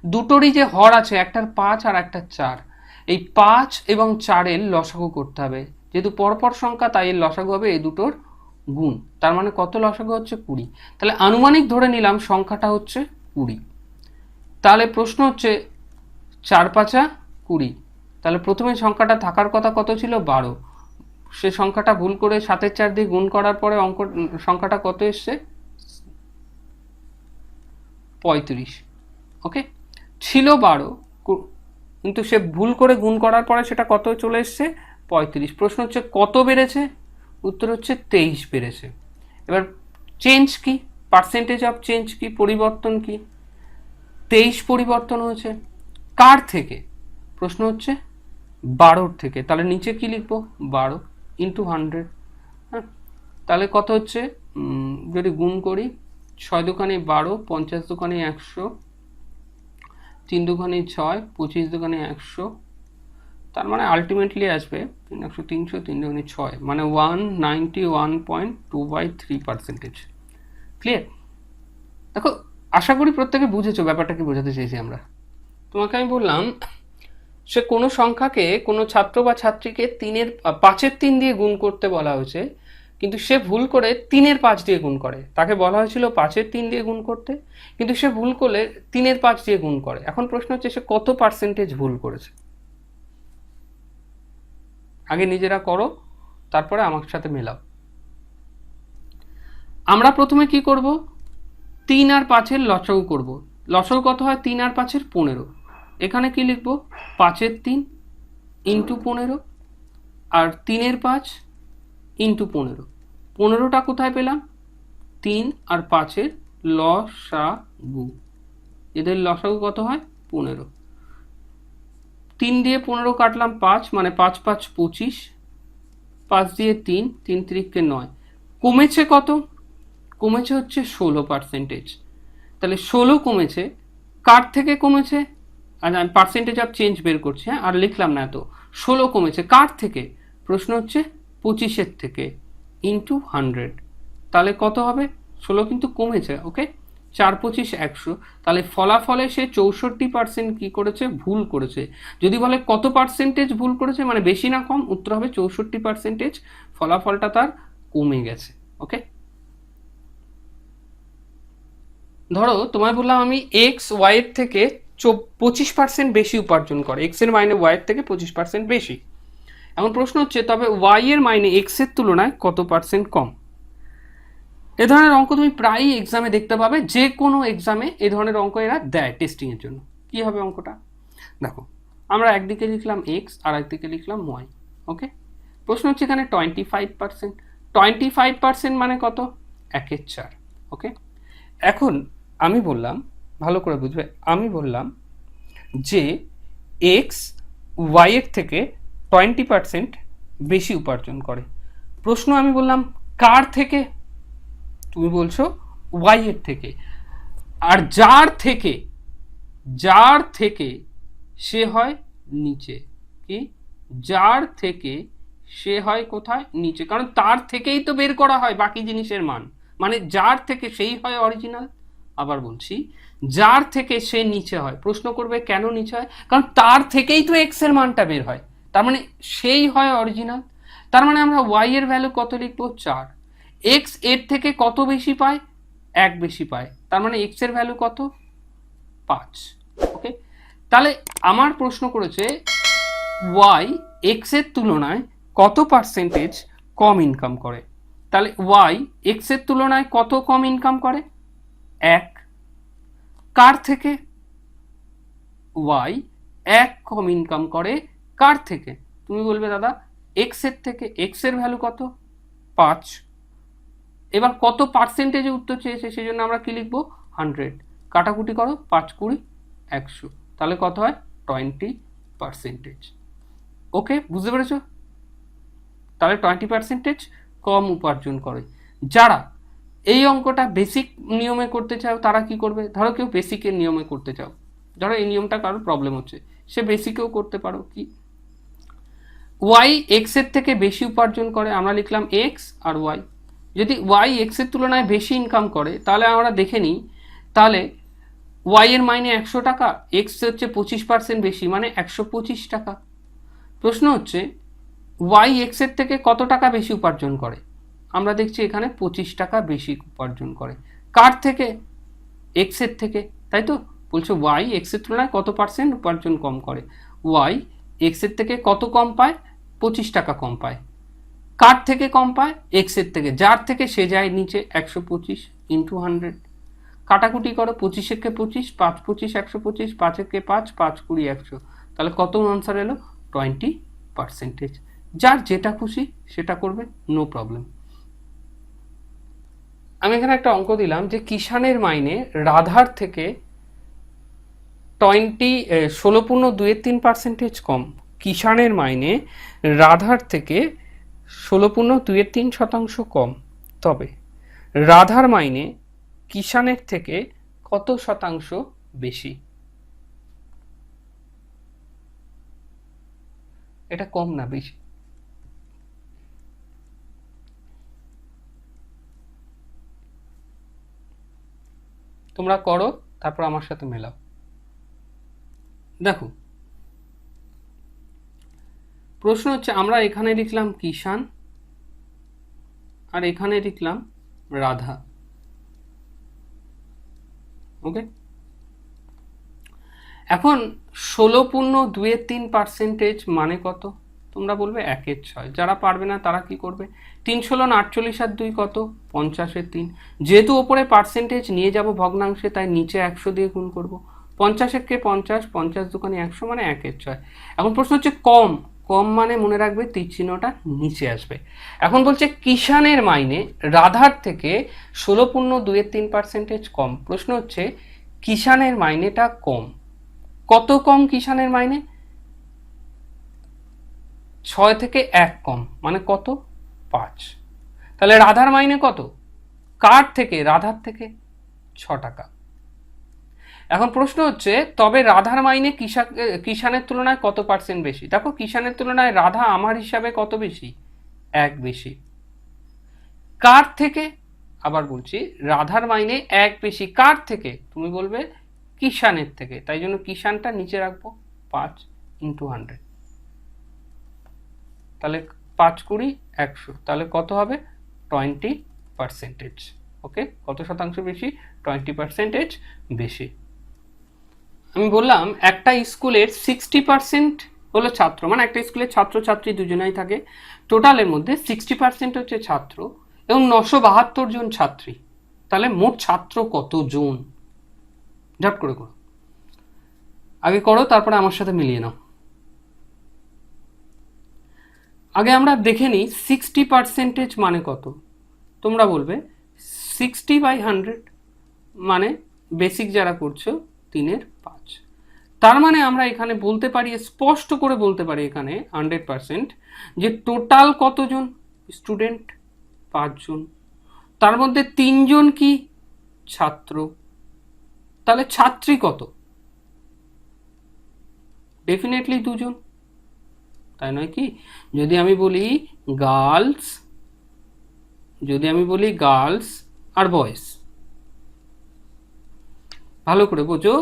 [SPEAKER 1] দুটোরই যে হর আছে, একটার 5 আর একটার 4, এই 5 এবং 4-এর লসাগু করতে হবে। যেহেতু পরপর সংখ্যা তাই এর লসাগু হবে এই দুটোর গুণ, তার মানে কত লসাগু হচ্ছে 20। তাহলে আনুমানিক ধরে নিলাম সংখ্যাটা হচ্ছে 20। তাহলে প্রশ্ন হচ্ছে 4 5 20, তাহলে প্রথমে সংখ্যাটা থাকার কথা কত ছিল 12, সে সংখ্যাটা ভুল করে 7/4 দিয়ে গুণ করার পরে অঙ্ক সংখ্যাটা কত এসছে 35। ওকে, ছিল 12 কিন্তু সে ভুল করে গুণ করার পরে সেটা কত চলে এসছে 35। প্রশ্ন হচ্ছে কত বেড়েছে, উত্তর হচ্ছে 23 বেড়েছে। এবার চেঞ্জ কি, পার্সেন্টেজ অফ চেঞ্জ কি, পরিবর্তন কি, 23 পরিবর্তন হয়েছে। কার থেকে? প্রশ্ন হচ্ছে 12 থেকে। তাহলে নিচে কি লিখবো? 12 ইন্টু 100। হ্যাঁ, তাহলে কত হচ্ছে? যদি গুণ করি, 6 দুগুণে 12, 50 দুগুণে 100, 3 দুগুণে 6, 25 দুগুণে 100, তার মানে আলটিমেটলি আসবে 300, 300, 3 দুগুণে 6, মানে 191.2/3%। ক্লিয়ার? দেখো, আশা করি প্রত্যেকে বুঝেছো ব্যাপারটা কি বোঝাতে চেয়েছি আমরা। তোমাকে আমি বললাম সে কোনো সংখ্যাকে, কোনো ছাত্র বা ছাত্রীকে 5-এর 3 দিয়ে গুণ করতে বলা হয়েছে, কিন্তু সে ভুল করে 3-এর 5 দিয়ে গুণ করে। তাকে বলা হয়েছিল 5-এর 3 দিয়ে গুণ করতে, কিন্তু সে ভুল করলে 3-এর 5 দিয়ে গুণ করে। এখন প্রশ্ন হচ্ছে সে কত পার্সেন্টেজ ভুল করেছে। আগে নিজেরা করো, তারপরে আমার সাথে মেলাও। আমরা প্রথমে কি করব? 3 আর 5-এর লসাগু করব। লসাগু কত হয়? 3 আর 5-এর 15। এখানে কি লিখবো? 5-এর 3 ইন্টু 15, আর 3-এর 5 ইন্টু 15। 15টা কোথায় পেলাম? 3 আর 5-এর লসাগু। এদের লসাগু কত হয়? 15। 3 দিয়ে 15 কাটলাম 5, মানে 5 5 25, 5 দিয়ে 3, 3 3 9। কমেছে কত? কমেছে হচ্ছে 16%। তাহলে 16 কমেছে। কার থেকে কমেছে? আর আমি পার্সেন্টেজ অফ চেঞ্জ বের করছি, হ্যাঁ, আর লিখলাম না এত। 16 কমেছে কার থেকে? প্রশ্ন হচ্ছে 25-এর থেকে, ইন্টু 100। তাহলে কত হবে? 16 কিন্তু কমেছে। ওকে, 4 25 100। তাহলে ফলাফলে সে 64% কি করেছে? ভুল করেছে। যদি বলে কত পার্সেন্টেজ ভুল করেছে, মানে বেশি না কম, উত্তর হবে 64%। ফলাফলটা তার কমে গেছে। ওকে, ধরো তোমায় বললাম আমি এক্স ওয়াই এর থেকে 25% বেশি উপার্জন করে, এক্স এর মাইনে ওয়াই এর থেকে 25% বেশি। এখন প্রশ্ন হচ্ছে তবে ওয়াই এর মাইনে এক্স এর তুলনায় কত পার্সেন্ট কম? এ ধরনের অঙ্ক তুমি প্রায়ই এক্সামে দেখতে পাবে, যে কোনো এক্সামে এ ধরনের অঙ্ক এরা দেয় টেস্টিং এর জন্য। কি হবে অঙ্কটা? দেখো, আমরা একদিকে লিখলাম এক্স আর একদিকে লিখলাম ওয়াই। ওকে, প্রশ্ন হচ্ছে এখানে 25%। 25% মানে কত? 1/4। ওকে, এখন আমি বললাম, ভালো করে বুঝবে, আমি বললাম যে এক্স ওয়াই এর থেকে 20% বেশি উপার্জন করে। প্রশ্ন আমি বললাম কার থেকে? তুমি বলছো ওয়াই এর থেকে। আর যার থেকে সে হয় নিচে। কি? যার থেকে সে হয় কোথায়? নিচে। কারণ তার থেকেই তো বের করা হয় বাকি জিনিসের মান, মানে যার থেকে সেই হয় অরিজিনাল। আবার বলছি, যার থেকে সে নিচে হয়। প্রশ্ন করবে কেন নিচে হয়? কারণ তার থেকেই তো এক্স এর মানটা বের হয়, তার মানে সেই হয় অরিজিনাল। তার মানে আমরা ওয়াই এর ভ্যালু কত লিখবো? 4। এক্স এর থেকে কত বেশি পায়? 1 বেশি পায়, তার মানে এক্স এর ভ্যালু কত? 5। ওকে, তাহলে আমার প্রশ্ন করেছে ওয়াই এক্স এর তুলনায় কত পার্সেন্টেজ কম ইনকাম করে। তাহলে ওয়াই এক্স এর তুলনায় কত কম ইনকাম করে? 1। কার থেকে? ওয়াই 1 কম ইনকাম করে। কার থেকে? তুমি বলবে দাদা এক্স এর থেকে। এক্স এর ভ্যালু কত? 5। এবার কত পার্সেন্টেজে উত্তর চেয়েছে, সেই জন্য আমরা কি লিখবো? 100। কাটাকুটি করো, 5 20 100, তাহলে কত হয়? 20%। ওকে, বুঝতে পেরেছো? তাহলে 20% কম উপার্জন করে। যারা এই অঙ্কটা বেসিক নিয়মে করতে চাও তারা কি করবে? ধরো কেউ বেসিকের নিয়মে করতে চাও, ধরো এই নিয়মটা কারোর প্রবলেম হচ্ছে, সে বেসিকেও করতে পারো। কি? ওয়াই এক্স এর থেকে বেশি উপার্জন করে, আমরা লিখলাম এক্স আর ওয়াই। যদি ওয়াই এক্স এর তুলনায় বেশি ইনকাম করে, তাহলে আমরা দেখে নিই, তাহলে ওয়াই এর মাইনে 100 টাকা, এক্স হচ্ছে 25% বেশি, মানে 125 টাকা। প্রশ্ন হচ্ছে ওয়াই এক্স এর থেকে কত টাকা বেশি উপার্জন করে? আমরা দেখছি এখানে 25 টাকা বেশি উপার্জন করে। কার থেকে? এক্স এর থেকে, তাই তো? বলছে ওয়াই এক্স এর তুলনায় কত পার্সেন্ট উপার্জন কম করে। ওয়াই এক্স এর থেকে কত কম পায়? 25 টাকা কম পায়। কার থেকে কম পায়? এক্স এর থেকে। যার থেকে সে যায় নিচে। 125 ইন্টু 100। কাটাকুটি করো, 25 একে 25, 5 25 125, 5 একে 5, 5 20 100। তাহলে কত আনসার এলো? 20%। যার যেটা খুশি সেটা করবে, নো প্রবলেম। আমি এখানে একটা অঙ্ক দিলাম যে কিষানের মাইনে রাধার থেকে 16.23% কম। কিষাণের মাইনে রাধার থেকে 16.23% কম, তবে রাধার মাইনে কিষাণের থেকে কত শতাংশ বেশি? এটা কম না বেশি? তোমরা করো, তারপর আমার সাথে মেলাও। দেখো, প্রশ্ন হচ্ছে আমরা এখানে লিখলাম কিষাণ আর এখানে লিখলাম রাধা। ওকে, এখন 16.23% মানে কত? তোমরা বলবে 1/6। যারা পারবে না তারা কি করবে? 3 ষোলো 48 আর 2 কত? 50/3। যেহেতু ওপরে পার্সেন্টেজ নিয়ে যাব ভগ্নাংশে, তাই নিচে 100 দিয়ে গুণ করব। 50 50, 50 দুকানি 100 মানে 1/6। এখন প্রশ্ন হচ্ছে কম, কম মানে মনে রাখবে তীর চিহ্নটা নিচে আসবে। এখন বলছে কিষাণের মাইনে রাধার থেকে 16.23% কম। প্রশ্ন হচ্ছে কিষাণের মাইনেটা কম, কত কম কিষাণের মাইনে? 6 থেকে 1 কম, মানে কত? 5। তাহলে রাধার মাইনে কত? কার থেকে? রাধার থেকে 6 টাকা। এখন প্রশ্ন হচ্ছে তবে রাধার মাইনে কিষাণের তুলনায় কত পার্সেন্ট বেশি? দেখো, কিষাণের তুলনায় রাধা আমার হিসাবে কত বেশি? 1 বেশি। কার থেকে? আবার বলছি, রাধার মাইনে 1 বেশি। কার থেকে? তুমি বলবে কিষাণের থেকে, তাই জন্য কিষাণটা নিচে রাখবো। 5 × 100, তাহলে 5 20 100, তাহলে কত হবে? 20%। ওকে, কত শতাংশ বেশি? 20% বেশি। আমি বললাম একটা স্কুলের 60% হলো ছাত্র, মানে একটা স্কুলের ছাত্রছাত্রী দুজনেই থাকে। টোটালের মধ্যে 60% হচ্ছে ছাত্র এবং 972 জন ছাত্রী। তাহলে মোট ছাত্র কতজন? ঝট করে করো, আগে করো তারপরে আমার সাথে মিলিয়ে নাও। আগে আমরা দেখে নিই 60% মানে কত। তোমরা বলবে 60/100 মানে বেসিক যারা করছো 3/5। তার মানে আমরা এখানে বলতে পারি, স্পষ্ট করে বলতে পারি এখানে 100% যে টোটাল কতজন স্টুডেন্ট? 5 জন। তার মধ্যে 3 জন কি ছাত্র, তাহলে ছাত্রী কত? ডেফিনেটলি 2 জন, তাই নয় কি? যদি আমি বলি গার্লস আর বয়েজ, ভালো করে বোঝো,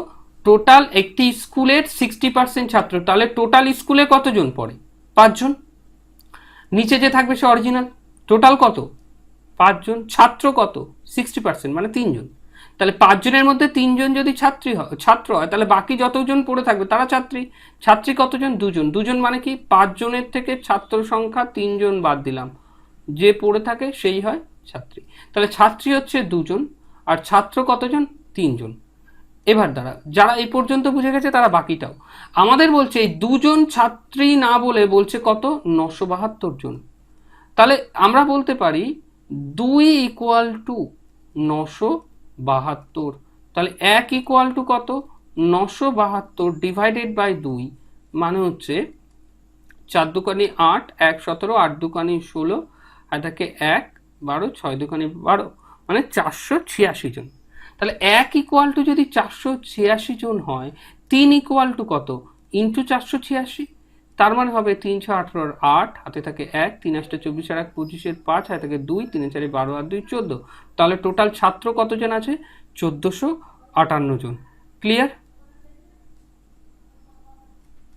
[SPEAKER 1] টোটাল একটি স্কুলের 60% ছাত্র, তাহলে টোটাল স্কুলে কতজন পড়ে? 5 জন। নিচে যে থাকবে সে অরিজিনাল। টোটাল কত? 5 জন। ছাত্র কত? 60% মানে 3 জন। তাহলে 5 জনের মধ্যে 3 জন যদি ছাত্র হয়, তাহলে বাকি যতজন পড়ে থাকবে তারা ছাত্রী। ছাত্রী কতজন? 2 জন। 2 জন মানে কি? 5 জনের থেকে ছাত্র সংখ্যা 3 জন বাদ দিলাম, যে পড়ে থাকে সেই হয় ছাত্রী। তাহলে ছাত্রী হচ্ছে 2 জন আর ছাত্র কতজন? 3 জন। এবার দ্বারা যারা এই পর্যন্ত বুঝে গেছে তারা বাকিটাও। আমাদের বলছে এই 2 জন ছাত্রী না বলে বলছে কত? 972 জন। তাহলে আমরা বলতে পারি 2 = 972। তাহলে 1 = কত? 972 ডিভাইডেড বাই 2 মানে হচ্ছে 4 দুকানি 8, 1 17, 8 দুকানি 16, আর থাকে 1 12, 6 দুকানি 12, মানে 486 জন। তাহলে 1 = যদি 486 জন হয়, 3 = কত? ইন্টু 486, তার মানে হবে 3 × 6 = 18, 8 হাতে থাকে 1, 3 × 8 = 24, আর 1 25, 5 হাতে থাকে 2, 3 × 4 = 12 আর 2 14। তাহলে টোটাল ছাত্র কতজন আছে? 1458 জন। ক্লিয়ার?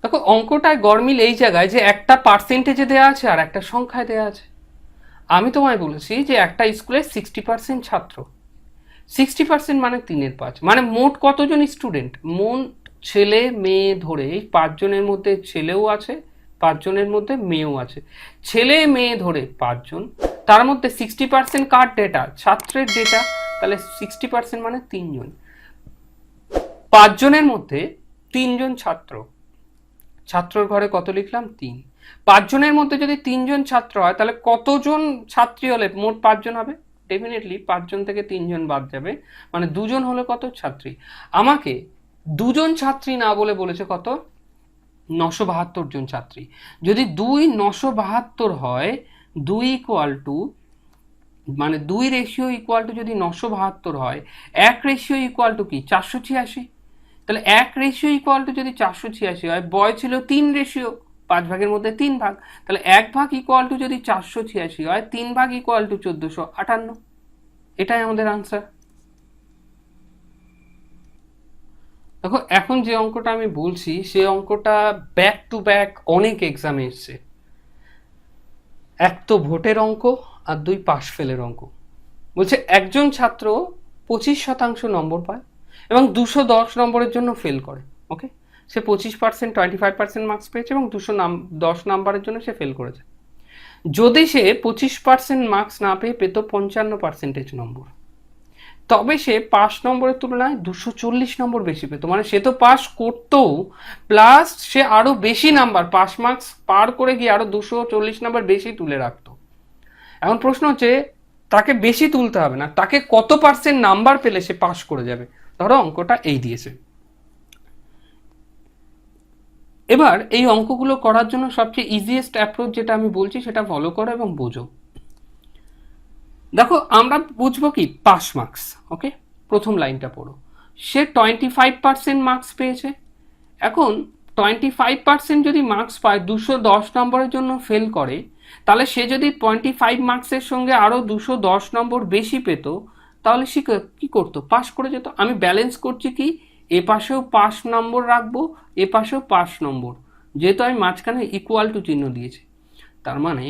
[SPEAKER 1] দেখো, অঙ্কটায় গরমিল এই জায়গায় যে একটা পার্সেন্টেজে দেওয়া আছে আর একটা সংখ্যায় দেওয়া আছে। আমি তোমায় বলেছি যে একটা স্কুলে 60% ছাত্র, 60% মানে 3/5, মানে মোট কতজন স্টুডেন্ট? মোট ছেলে মেয়ে ধরে এই 5 জনের মধ্যে ছেলেও আছে, 5 জনের মধ্যে মেয়েও আছে, ছেলে মেয়ে ধরে 5 জন। তার মধ্যে 60% কার ডেটা? ছাত্রের ডেটা। তাহলে 60% মানে 3 জন। 5 জনের মধ্যে 3 জন ছাত্র, ছাত্রর ঘরে কত লিখলাম? 3। 5 জনের মধ্যে যদি 3 জন ছাত্র হয়, তাহলে কতজন ছাত্রী হলে মোট 5 জন হবে? ডেফিনেটলি 5 জন থেকে 3 জন বাদ যাবে, মানে 2 জন হলে কত? ছাত্রী। আমাকে দুজন ছাত্রী না বলে বলেছে কত, 972 জন ছাত্রী। যদি 972 হয়, 2 ইকুয়াল টু, মানে 2 রেশিও ইকুয়াল টু যদি 972 হয়, 1 রেশিও ইকুয়াল টু কি 486। তাহলে 1 রেশিও ইকুয়াল টু যদি 486 হয়, বয় ছিল 3 রেশিও, 5 ভাগের মধ্যে 3 ভাগ, তাহলে 1 ভাগ ইকুয়াল টু যদি 486 হয়, 3 ভাগ ইকুয়াল টু 1458। এটাই আমাদের আনসার। দেখো এখন যে অঙ্কটা আমি বলছি সেই অঙ্কটা ব্যাক টু ব্যাক অনেক এক্সামে এসছে। এক তো ভোটের অঙ্ক, আর 2 পাশ ফেলের অঙ্ক। বলছে একজন ছাত্র 25% নম্বর পায় এবং 210 নম্বরের জন্য ফেল করে। ওকে, সে 25% 25% মার্কস পেয়েছে এবং 210 নাম্বারের জন্য সে ফেল করেছে। যদি সে 25% মার্কস না পেয়ে পেত 55% নম্বর, তবে সে পাস নম্বরের তুলনায় 240 নম্বর বেশি পেত। মানে সে তো পাস করতো, প্লাস সে আরো বেশি নাম্বার, পাস মার্কস পার করে গিয়ে আরো 240 নাম্বার বেশি তুলে রাখতো। এখন প্রশ্ন হচ্ছে তাকে বেশি তুলতে হবে না, তাকে কত পার্সেন্ট নাম্বার পেলে সে পাস করে যাবে। ধরো অঙ্কটা এই দিয়েছে। এবার এই অঙ্কগুলো করার জন্য সবচেয়ে ইজিয়েস্ট অ্যাপ্রোচ যেটা আমি বলছি সেটা ফলো করো এবং বোঝো। দেখো আমরা বুঝবো কি পাস মার্কস। ওকে, প্রথম লাইনটা পড়ো। সে 25% মার্কস পেয়েছে। এখন 25% যদি মার্কস পায়, 210 নম্বরের জন্য ফেল করে, তাহলে সে যদি 25 মার্কসের সঙ্গে আরও 210 নম্বর বেশি পেত, তাহলে সে কী করতো, পাস করে যেত। আমি ব্যালেন্স করছি কি, এ পাশেও 5 নম্বর রাখবো, এ পাশেও 5 নম্বর, যেহেতু আমি মাঝখানে ইকুয়াল টু চিহ্ন দিয়েছি। তার মানে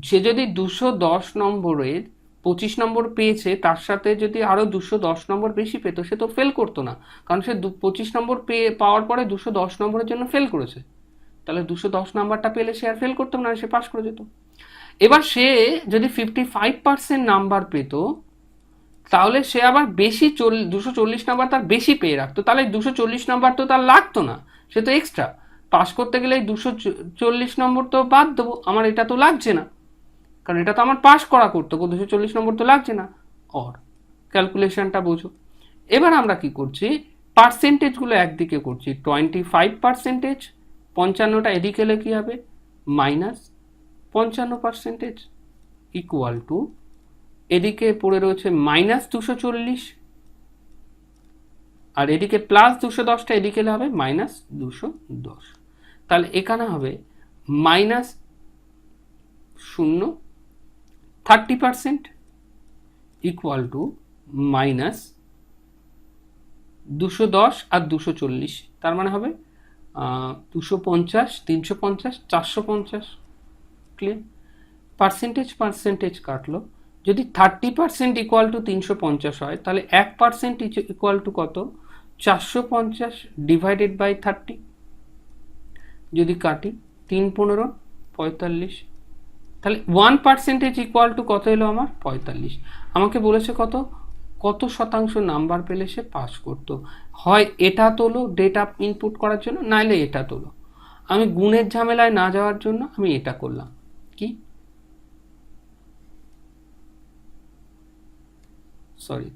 [SPEAKER 1] সে যদি 210 নম্বরের 25 নম্বর পেয়েছে, তার সাথে যদি আরও 210 নম্বর বেশি পেত, সে তো ফেল করতো না, কারণ সে 25 নম্বর পাওয়ার পরে 210 নম্বরের জন্য ফেল করেছে। তাহলে 210 নাম্বারটা পেলে সে আর ফেল করতো না, সে পাস করে যেত। এবার সে যদি 55% নাম্বার পেত, তাহলে সে আবার বেশি 240 নাম্বার তার বেশি পেয়ে রাখতো, তাহলে 240 নাম্বার তো তার লাগতো না, সে তো এক্সট্রা। পাস করতে গেলে 240 নম্বর তো বাদ দেবো, আমার এটা তো লাগছে না, কারণ এটা তো আমার পাস করা করতো, 240 নম্বর তো লাগছে না। অর ক্যালকুলেশনটা বোঝো। এবার আমরা কি করছি, পার্সেন্টেজগুলো একদিকে করছি। 25%, 55টা এদিকে এলে কি হবে, মাইনাস 55% ইকুয়াল টু, এদিকে পড়ে রয়েছে মাইনাস 240, আর এদিকে প্লাস 210টা এদিকে এলে হবে মাইনাস 210। তাহলে এখানে হবে মাইনাস 30% ইকুয়াল টু মাইনাস 210 আর 240, তার মানে হবে 250, 350, 450। ক্লিয়ার? পার্সেন্টেজ কাটলো। যদি 30% ইকুয়াল টু 350 হয়, তাহলে 1% ইকুয়াল টু কত, 450 ডিভাইডেড বাই 30। যদি কাটি 3 15 45, তাহলে 1% ইকুয়াল টু কত এলো আমার, 45। আমাকে বলেছে কত শতাংশ নাম্বার পেলে সে পাস করতো। হয় এটা তোলো ডেটা ইনপুট করার জন্য, নাইলে এটা তোলো। আমি গুণের ঝামেলায় না যাওয়ার জন্য আমি এটা করলাম, কি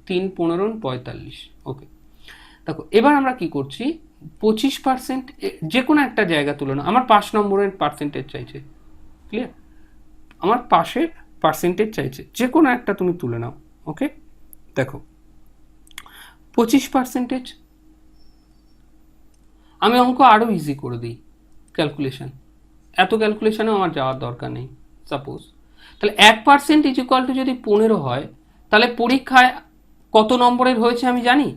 [SPEAKER 1] 3 15 45। ওকে, দেখো এবার আমরা কি করছি, 25% যে কোনো একটা জায়গা তুলে নাও। আমার 5 নম্বরের পার্সেন্টেজ চাইছে। ক্লিয়ার? আমার পাশের পার্সেন্টেজ চাইছে, যে কোনো একটা তুমি তুলে নাও। ওকে, দেখো 25%। আমি অঙ্ক আরও ইজি করে দিই, ক্যালকুলেশন, এত ক্যালকুলেশনেও আমার যাওয়ার দরকার নেই। সাপোজ তাহলে 1% ইজ ইকুয়াল টু যদি 15 হয়, তাহলে পরীক্ষায় কত নম্বরের হয়েছে আমি জানি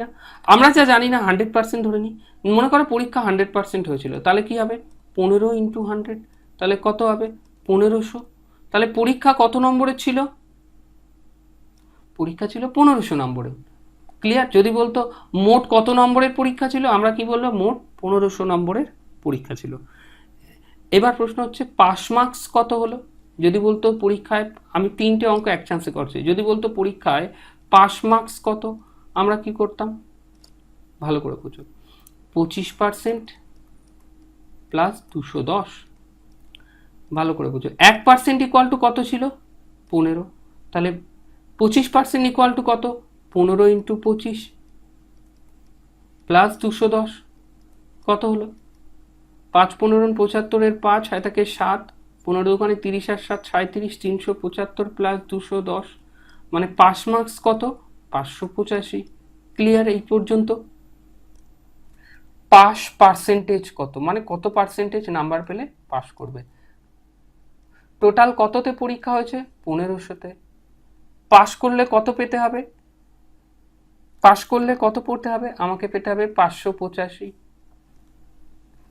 [SPEAKER 1] না। আমরা যা জানি না 100% ধরে নিই। মনে করো পরীক্ষা 100% হয়েছিল, তাহলে কি হবে, 15 ইন্টু 100, তাহলে কত হবে, 1500। তাহলে পরীক্ষা কত নম্বরের ছিল, পরীক্ষা ছিল 1500 নম্বরের। ক্লিয়ার? যদি বলতো মোট কত নম্বরের পরীক্ষা ছিল, আমরা কি বলবো, মোট 1500 নম্বরের পরীক্ষা ছিল। এবার প্রশ্ন হচ্ছে পাস মার্কস কত হলো। যদি বলতো পরীক্ষায়, আমি 3টে অঙ্ক এক চান্সে করছি, যদি বলতো পরীক্ষায় পাস মার্কস কত, আমরা কি করতাম, ভালো করে বুঝো, 25% প্লাস 210, ভালো করে বুঝো। 1% ইকুয়াল টু কত ছিল, 15, তাহলে 25% ইকুয়াল টু কত, 15 ইন্টু 25, প্লাস 210 কত হলো? 5 15 75 5 হয় থাকে 7, 15 দোকানে 30 আর 7 37, 375 প্লাস 210 মানে পাস মার্কস কত? 585। ক্লিয়ার এই পর্যন্ত? পাস পার্সেন্টেজ কত, মানে কত পার্সেন্টেজ নাম্বার পেলে পাস করবে। টোটাল কততে পরীক্ষা হয়েছে? 1500-তে। পাস করলে কত পেতে হবে? পাস করলে কত পড়তে হবে? আমাকে পেতে হবে 585।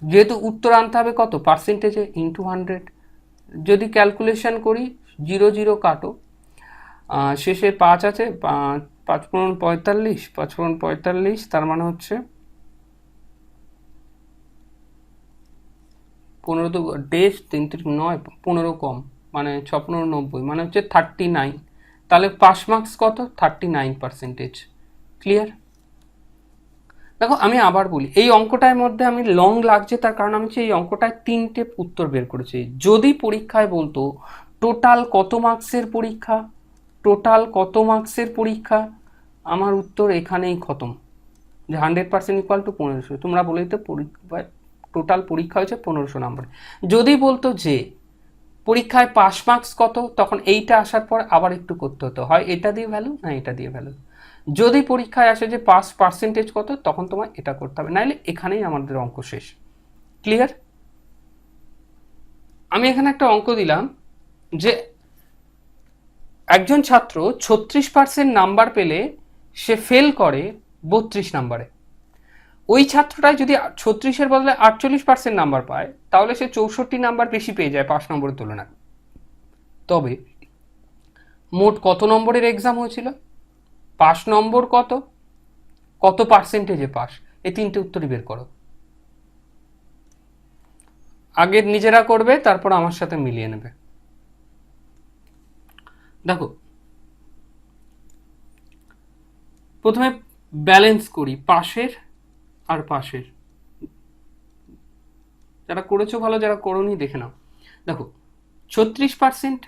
[SPEAKER 1] যেহেতু উত্তর আনতে হবে কত পার্সেন্টেজে, ইন্টু 100। যদি ক্যালকুলেশন করি 0 0 কাটো, শেষে 5 আছে, 5 পূরণ 45, 5 পূরণ 45, তার মানে হচ্ছে 15 তো ডেজ 3 3 9, 15 কম মানে 6 15 90, মানে হচ্ছে 39। তাহলে পাস মার্কস কত? 39%। ক্লিয়ার? দেখো আমি আবার বলি, এই অঙ্কটার মধ্যে আমি লং লাগছে তার কারণ আমি এই অঙ্কটায় 3টে উত্তর বের করেছি। যদি পরীক্ষায় বলতো টোটাল কত মার্কসের পরীক্ষা, টোটাল কত মার্কসের পরীক্ষা, আমার উত্তর এখানেই খতম, যে 100% ইকুয়াল টু 1500। তোমরা বলে দিতে টোটাল পরীক্ষা হয়েছে 1500 নাম্বার। যদি বলতো যে পরীক্ষায় পাস মার্কস কত, তখন এইটা আসার পর আবার একটু করতে হতো, হয় এটা দিয়ে ভ্যালু না এটা দিয়ে ভ্যালু। যদি পরীক্ষায় আসে যে পাস পার্সেন্টেজ কত, তখন তোমার এটা করতে হবে, নাহলে এখানেই আমাদের অঙ্ক শেষ। ক্লিয়ার? আমি এখানে একটা অঙ্ক দিলাম যে একজন ছাত্র 36% নাম্বার পেলে সে ফেল করে 32 নাম্বারে। ওই ছাত্রটাই যদি 36-এর বদলে 48% নাম্বার পায়, তাহলে সে 64 নাম্বার বেশি পেয়ে যায় 5 নম্বরের তুলনায়। তবে মোট কত নম্বরের এক্সাম হয়েছিল? 5 নম্বর কত, কত পার্সেন্টেজে পাস, এই 3টে উত্তরই বের করো। আগে নিজেরা করবে, তারপর আমার সাথে মিলিয়ে নেবে। দেখো প্রথমে ব্যালেন্স করি পাশের আর পাশের। যারা করেছো ভালো, যারা করোনি দেখে নাও। দেখো 36%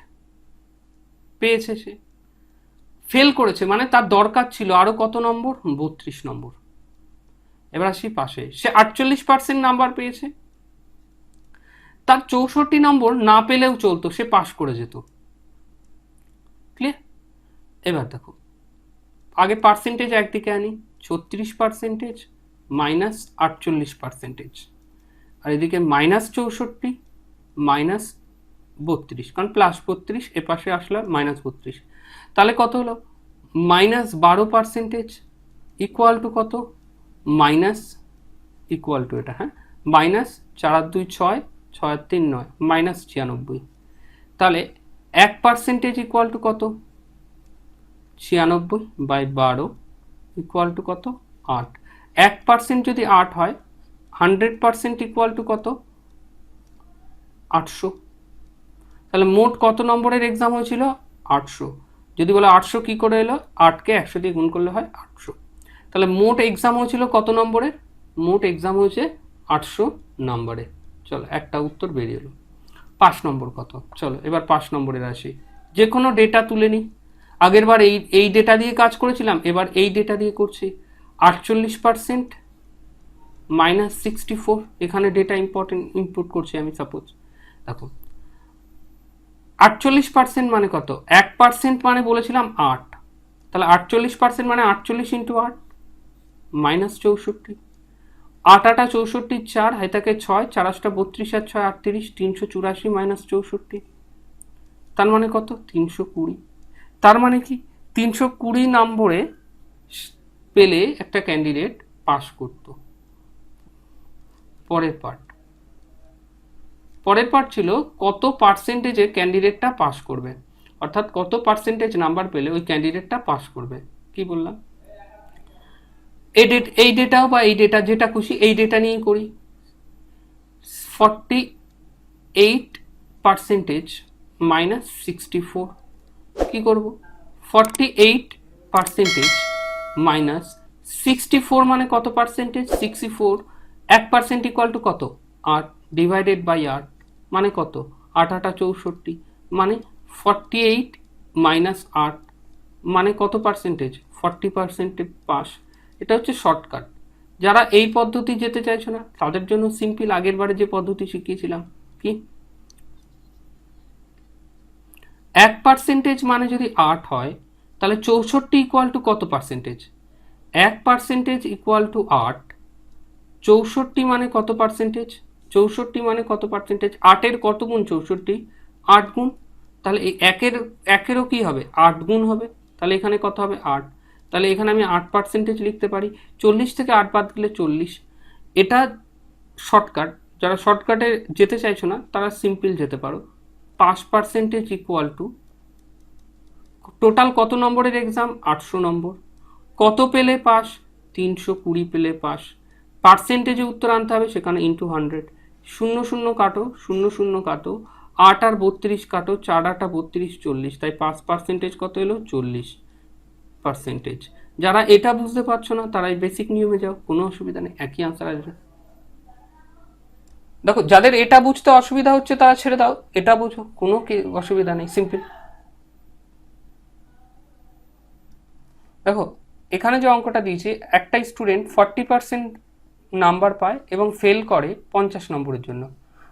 [SPEAKER 1] পেয়েছে, সে ফেল করেছে, মানে তার দরকার ছিল আরো কত নম্বর? 32 নম্বর। এবার আসি পাশে, সে 48% নাম্বার পেয়েছে, তার 64 নম্বর না পেলেও চলতো, সে পাস করে যেত। ক্লিয়ার? এবার দেখো আগে পার্সেন্টেজ একদিকে আনি, 36% মাইনাস 48%, আর এদিকে মাইনাস 64 মাইনাস 32, কারণ প্লাস 32 এ পাশে আসলে মাইনাস 32, তাহলে কত হলো? মাইনাস 12% ইকুয়াল টু কত? মাইনাস ইকুয়াল টু এটা, হ্যাঁ, মাইনাস 4 আর 2 6, 6 আর 3 9, মাইনাস 96। তাহলে 1% ইকুয়াল টু কত? 96/12 ইকুয়াল টু কত? 8। 1% যদি 8 হয়, 100% ইকুয়াল টু কত? 800। তাহলে মোট কত নম্বরের এক্সাম হয়েছিল? 800। যদি বলে 800 কি করে এলো? 8কে 100 দিয়ে গুণ করলে হয় 800। তাহলে মোট এক্সাম হয়েছিল কত নম্বরের? মোট এক্সাম হয়েছে 800 নম্বরে। চলো একটা উত্তর বেরিয়ে এলো। 5 নম্বর কত? চলো এবার 5 নম্বরের আসি। যে কোনো ডেটা তুলে নিই। আগের বার এই ডেটা দিয়ে কাজ করেছিলাম, এবার এই ডেটা দিয়ে করছি। 48% মাইনাস 64, এখানে ডেটা ইম্পর্টেন্ট ইনপুট করছি আমি, সাপোজ। দেখো 48% মানে কত? 1% মানে বলেছিলাম 8, তাহলে 48% মানে 48 ইন্টু 8 মাইনাস 64। 8 8 64, 4 হয় থাকে 6, 4 8 32 আর 6 38, 384 মাইনাস 64, তার মানে কত? 320। তার মানে কি 320 নম্বরে পেলে একটা ক্যান্ডিডেট পাস করত। পরের পার্ট ছিল কত পার্সেন্টেজে ক্যান্ডিডেটটা পাস করবে, অর্থাৎ কত পার্সেন্টেজ নাম্বার পেলে ওই ক্যান্ডিডেটটা পাস করবে। কি বললাম? এই ডেটাও বা এই ডেটা যেটা খুশি এই ডেটা নিয়েই করি। 48% মাইনাস 64, কি করব? 48% মাইনাস 64 মানে কত পার্সেন্টেজ? 64। 1% ইকুয়াল টু কত? 8 ডিভাইডেড বাই 8 মানে কত? 8 8 64, মানে 48 মাইনাস 8 মানে কত পার্সেন্টেজ? 40% পাস। এটা হচ্ছে শর্টকাট। যারা এই পদ্ধতি যেতে চাইছো না তাদের জন্য সিম্পল আগের বারে যে পদ্ধতি শিখিয়েছিলাম, কি 1% মানে যদি 8 হয় তাহলে 64 ইকুয়াল টু কত পার্সেন্টেজ? 1% ইকুয়াল টু 8, 64 মানে কত পার্সেন্টেজ? 64 মানে কত পার্সেন্টেজ? 8-এর কত গুণ 64? 8 গুণ। তাহলে এই একেরও কি হবে? 8 গুণ হবে। তাহলে এখানে কত হবে? 8। তাহলে এখানে আমি 8% লিখতে পারি। 40 থেকে 8 বাদ দিলে 40। এটা শর্টকাট। যারা শর্টকাটে যেতে চাইছো না তারা সিম্পল যেতে পারো। 5% ইকুয়াল টু টোটাল কত নম্বরের এক্সাম? 800 নম্বর। কত পেলে পাস? 320 পেলে পাস। পার্সেন্টেজে উত্তর আনতে হবে, সেখানে ইন্টু 100। 0 0 কাটো, 0 0 কাটো, 8 আর 32 কাটো, 4 8 32, 40। তাই 5% কত এলো? 40%। যারা এটা বুঝতে পারছো না তারা এই বেসিক নিয়মে যাও, কোনো অসুবিধা নেই, একই আনসার আসবে। দেখো যাদের এটা বুঝতে অসুবিধা হচ্ছে তারা ছেড়ে দাও, এটা বুঝো, কোনো অসুবিধা নেই, সিম্পল। দেখো এখানে যে অঙ্কটা দিয়েছি, একটা স্টুডেন্ট 40% নাম্বার পায় এবং ফেল করে 50 নম্বরের জন্য।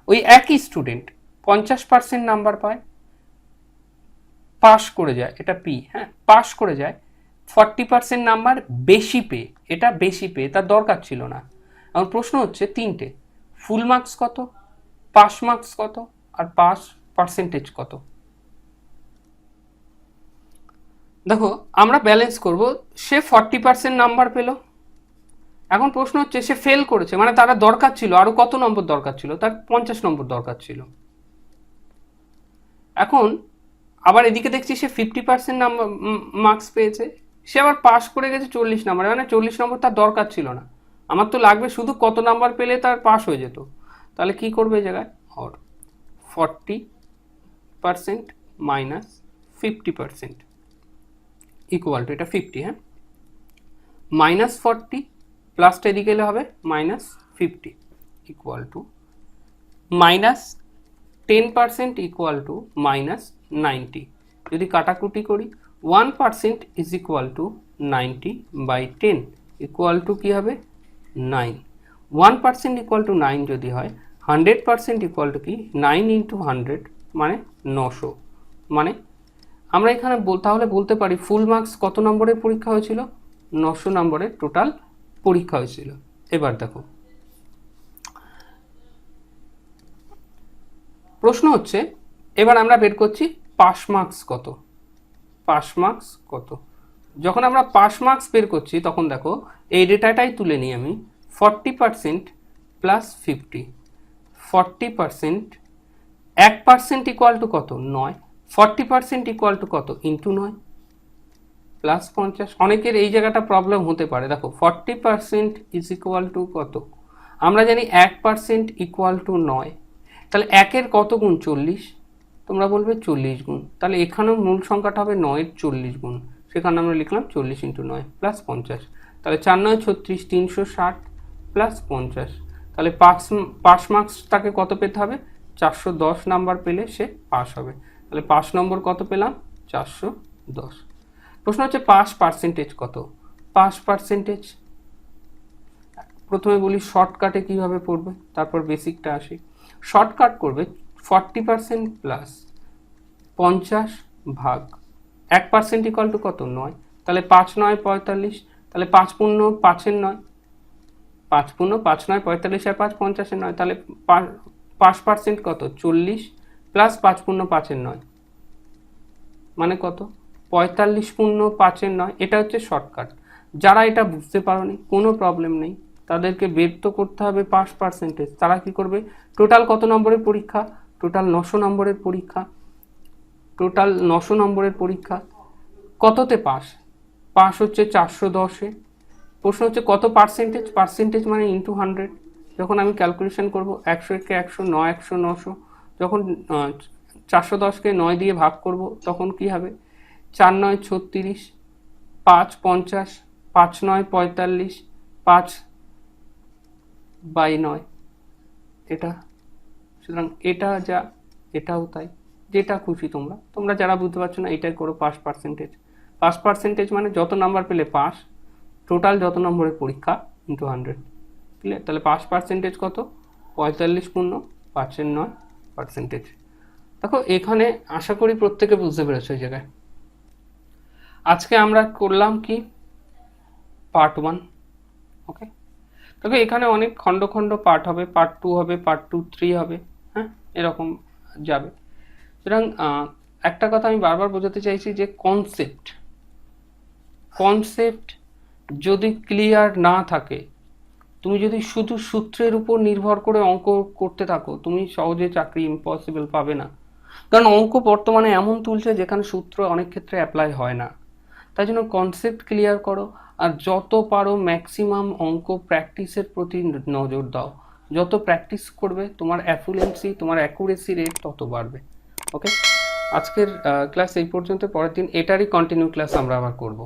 [SPEAKER 1] ওই একই স্টুডেন্ট 50% নাম্বার পায়, পাস করে যায়, এটা পি, হ্যাঁ পাস করে যায়, 40% নাম্বার বেশি পেয়ে, এটা বেশি পেয়ে, তার দরকার ছিল না। আমার প্রশ্ন হচ্ছে তিনটে, ফুল মার্কস কত, পাস মার্কস কত, আর পাস পার্সেন্টেজ কত? দেখো আমরা ব্যালেন্স করব, সে 40% নাম্বার পেল, এখন প্রশ্ন হচ্ছে সে ফেল করেছে, মানে তার দরকার ছিল আরো কত নম্বর দরকার ছিল? তার 50 নম্বর দরকার ছিল। এখন আবার এদিকে দেখছি সে 50% নাম্বার মার্কস পেয়েছে, সে আবার পাস করে গেছে 40 নাম্বার, মানে 40 নম্বর তার দরকার ছিল না, আমার তো লাগবে শুধু কত নাম্বার পেলে তার পাস হয়ে যেত। তাহলে কি করবে এই জায়গায়? আর 40% মাইনাস 50% ইকুয়াল টু, এটা 50, হ্যাঁ, মাইনাস 40 প্লাসটা এদিকে এলে হবে minus 50 equal to minus 10% equal to minus 90। যদি কাটাকুটি করি 1% is equal to 90/10 equal to কী হবে? 9। 1% ইকুয়াল টু 9 যদি হয়, 100% ইকুয়াল টু কি? 9 ইন্টু 100 মানে 900। মানে আমরা এখানে তাহলে বলতে পারি ফুল মার্কস কত নম্বরের পরীক্ষা হয়েছিল? 900 নম্বরের টোটাল পরীক্ষা হয়েছিল। এবার দেখো প্রশ্ন হচ্ছে, এবার আমরা বের করছি পাস মার্কস কত। পাস মার্কস কত? যখন আমরা পাস মার্কস বের করছি তখন দেখো এই ডেটাটাই তুলে নিই আমি, 40% প্লাস 50, 40%, 1% ইকুয়াল টু কত? 9। 40% ইকুয়াল টু কত? Into 9 plus 50। অনেকের এই জায়গাটা প্রবলেম হতে পারে। দেখো 40% ইজ ইকুয়াল টু কত? আমরা জানি 1% ইকুয়াল টু 9, তাহলে 1-এর কত গুণ? 40। তোমরা বলবে 40 গুণ, তাহলে এখানেও মূল সংখ্যাটা হবে 9-এর 40 গুণ, সেখানে আমরা লিখলাম 40 ইন্টু 9 প্লাস 50। তাহলে 4 9 36, 360 প্লাস 50। তাহলে পাস মার্কস তাকে কত পেতে হবে? 410 নাম্বার পেলে সে পাস হবে। তাহলে পাস নম্বর কত পেলাম? 410। প্রশ্ন হচ্ছে পাস পার্সেন্টেজ কত? পাস পার্সেন্টেজ প্রথমে বলি শর্টকাটে কিভাবে পড়বে, তারপর বেসিকটা আসি। শর্টকাট করবে 40% প্লাস 50 ভাগ 1% ইকুয়াল টু কত? 9। তাহলে 5 9 45, তাহলে 5 পূর্ণ 5-এর 9, 5 পূর্ণ 5 9 45 আর 5 50-এর 9, তাহলে 5% কত? 40 প্লাস 5 পূর্ণ 5-এর 9 মানে কত? 45 পূর্ণ 5-এর 9। এটা হচ্ছে শর্টকাট। যারা এটা বুঝতে পারোনি কোনো প্রবলেম নেই, তাদেরকে বের তো করতে হবে পাস পার্সেন্টেজ। তারা কি করবে? টোটাল কত নম্বরের পরীক্ষা? টোটাল 900 নম্বরের পরীক্ষা। টোটাল 900 নম্বরের পরীক্ষা, কততে পাস? পাস হচ্ছে 410-এ। প্রশ্ন হচ্ছে কত পার্সেন্টেজ? পার্সেন্টেজ মানে ইন্টু 100। যখন আমি ক্যালকুলেশন করব 100-কে 100, 9 100 900, যখন 410-কে 9 দিয়ে ভাগ করব তখন কি হবে? 4 9 36, 5 50, 5 9 45, 5/9 এটা। সুতরাং এটা যা, এটাও তাই, যেটা খুশি তোমরা যারা বুঝতে পারছো না এটাই করো পাস পার্সেন্টেজ। পাস পার্সেন্টেজ মানে যত নাম্বার পেলে পাস, টোটাল যত নম্বরের পরীক্ষা ইন্টু 100, ক্লিয়ার? তাহলে পাস পার্সেন্টেজ কত? 45 পূর্ণ 5.9%। দেখো এখানে আশা করি প্রত্যেকে বুঝতে পেরেছো এই জায়গায়। আজকে আমরা করলাম কি পার্ট 1, ওকে? দেখো এখানে অনেক খণ্ড খণ্ড পার্ট হবে, পার্ট 2 হবে, পার্ট 2, 3 হবে, হ্যাঁ, এরকম যাবে। সুতরাং একটা কথা আমি বারবার বোঝাতে চাইছি যে কনসেপ্ট যদি ক্লিয়ার না থাকে, তুমি যদি শুধু সূত্রের উপর নির্ভর করে অঙ্ক করতে থাকো, তুমি সহজে চাকরি ইম্পসিবল পাবে না। কারণ অঙ্ক বর্তমানে এমন তুলছে যেখানে সূত্র অনেক ক্ষেত্রে অ্যাপ্লাই হয় না। তাই জন্য কনসেপ্ট ক্লিয়ার করো, আর যত পারো ম্যাক্সিমাম অঙ্ক প্র্যাকটিসের প্রতি নজর দাও। যত প্র্যাকটিস করবে তোমার অ্যাফুলেন্সি, তোমার অ্যাকুরেসি রেট তত বাড়বে, ওকে? আজকের ক্লাস এই পর্যন্ত। পরের দিন এটারই কন্টিনিউ ক্লাস আমরা আবার করব।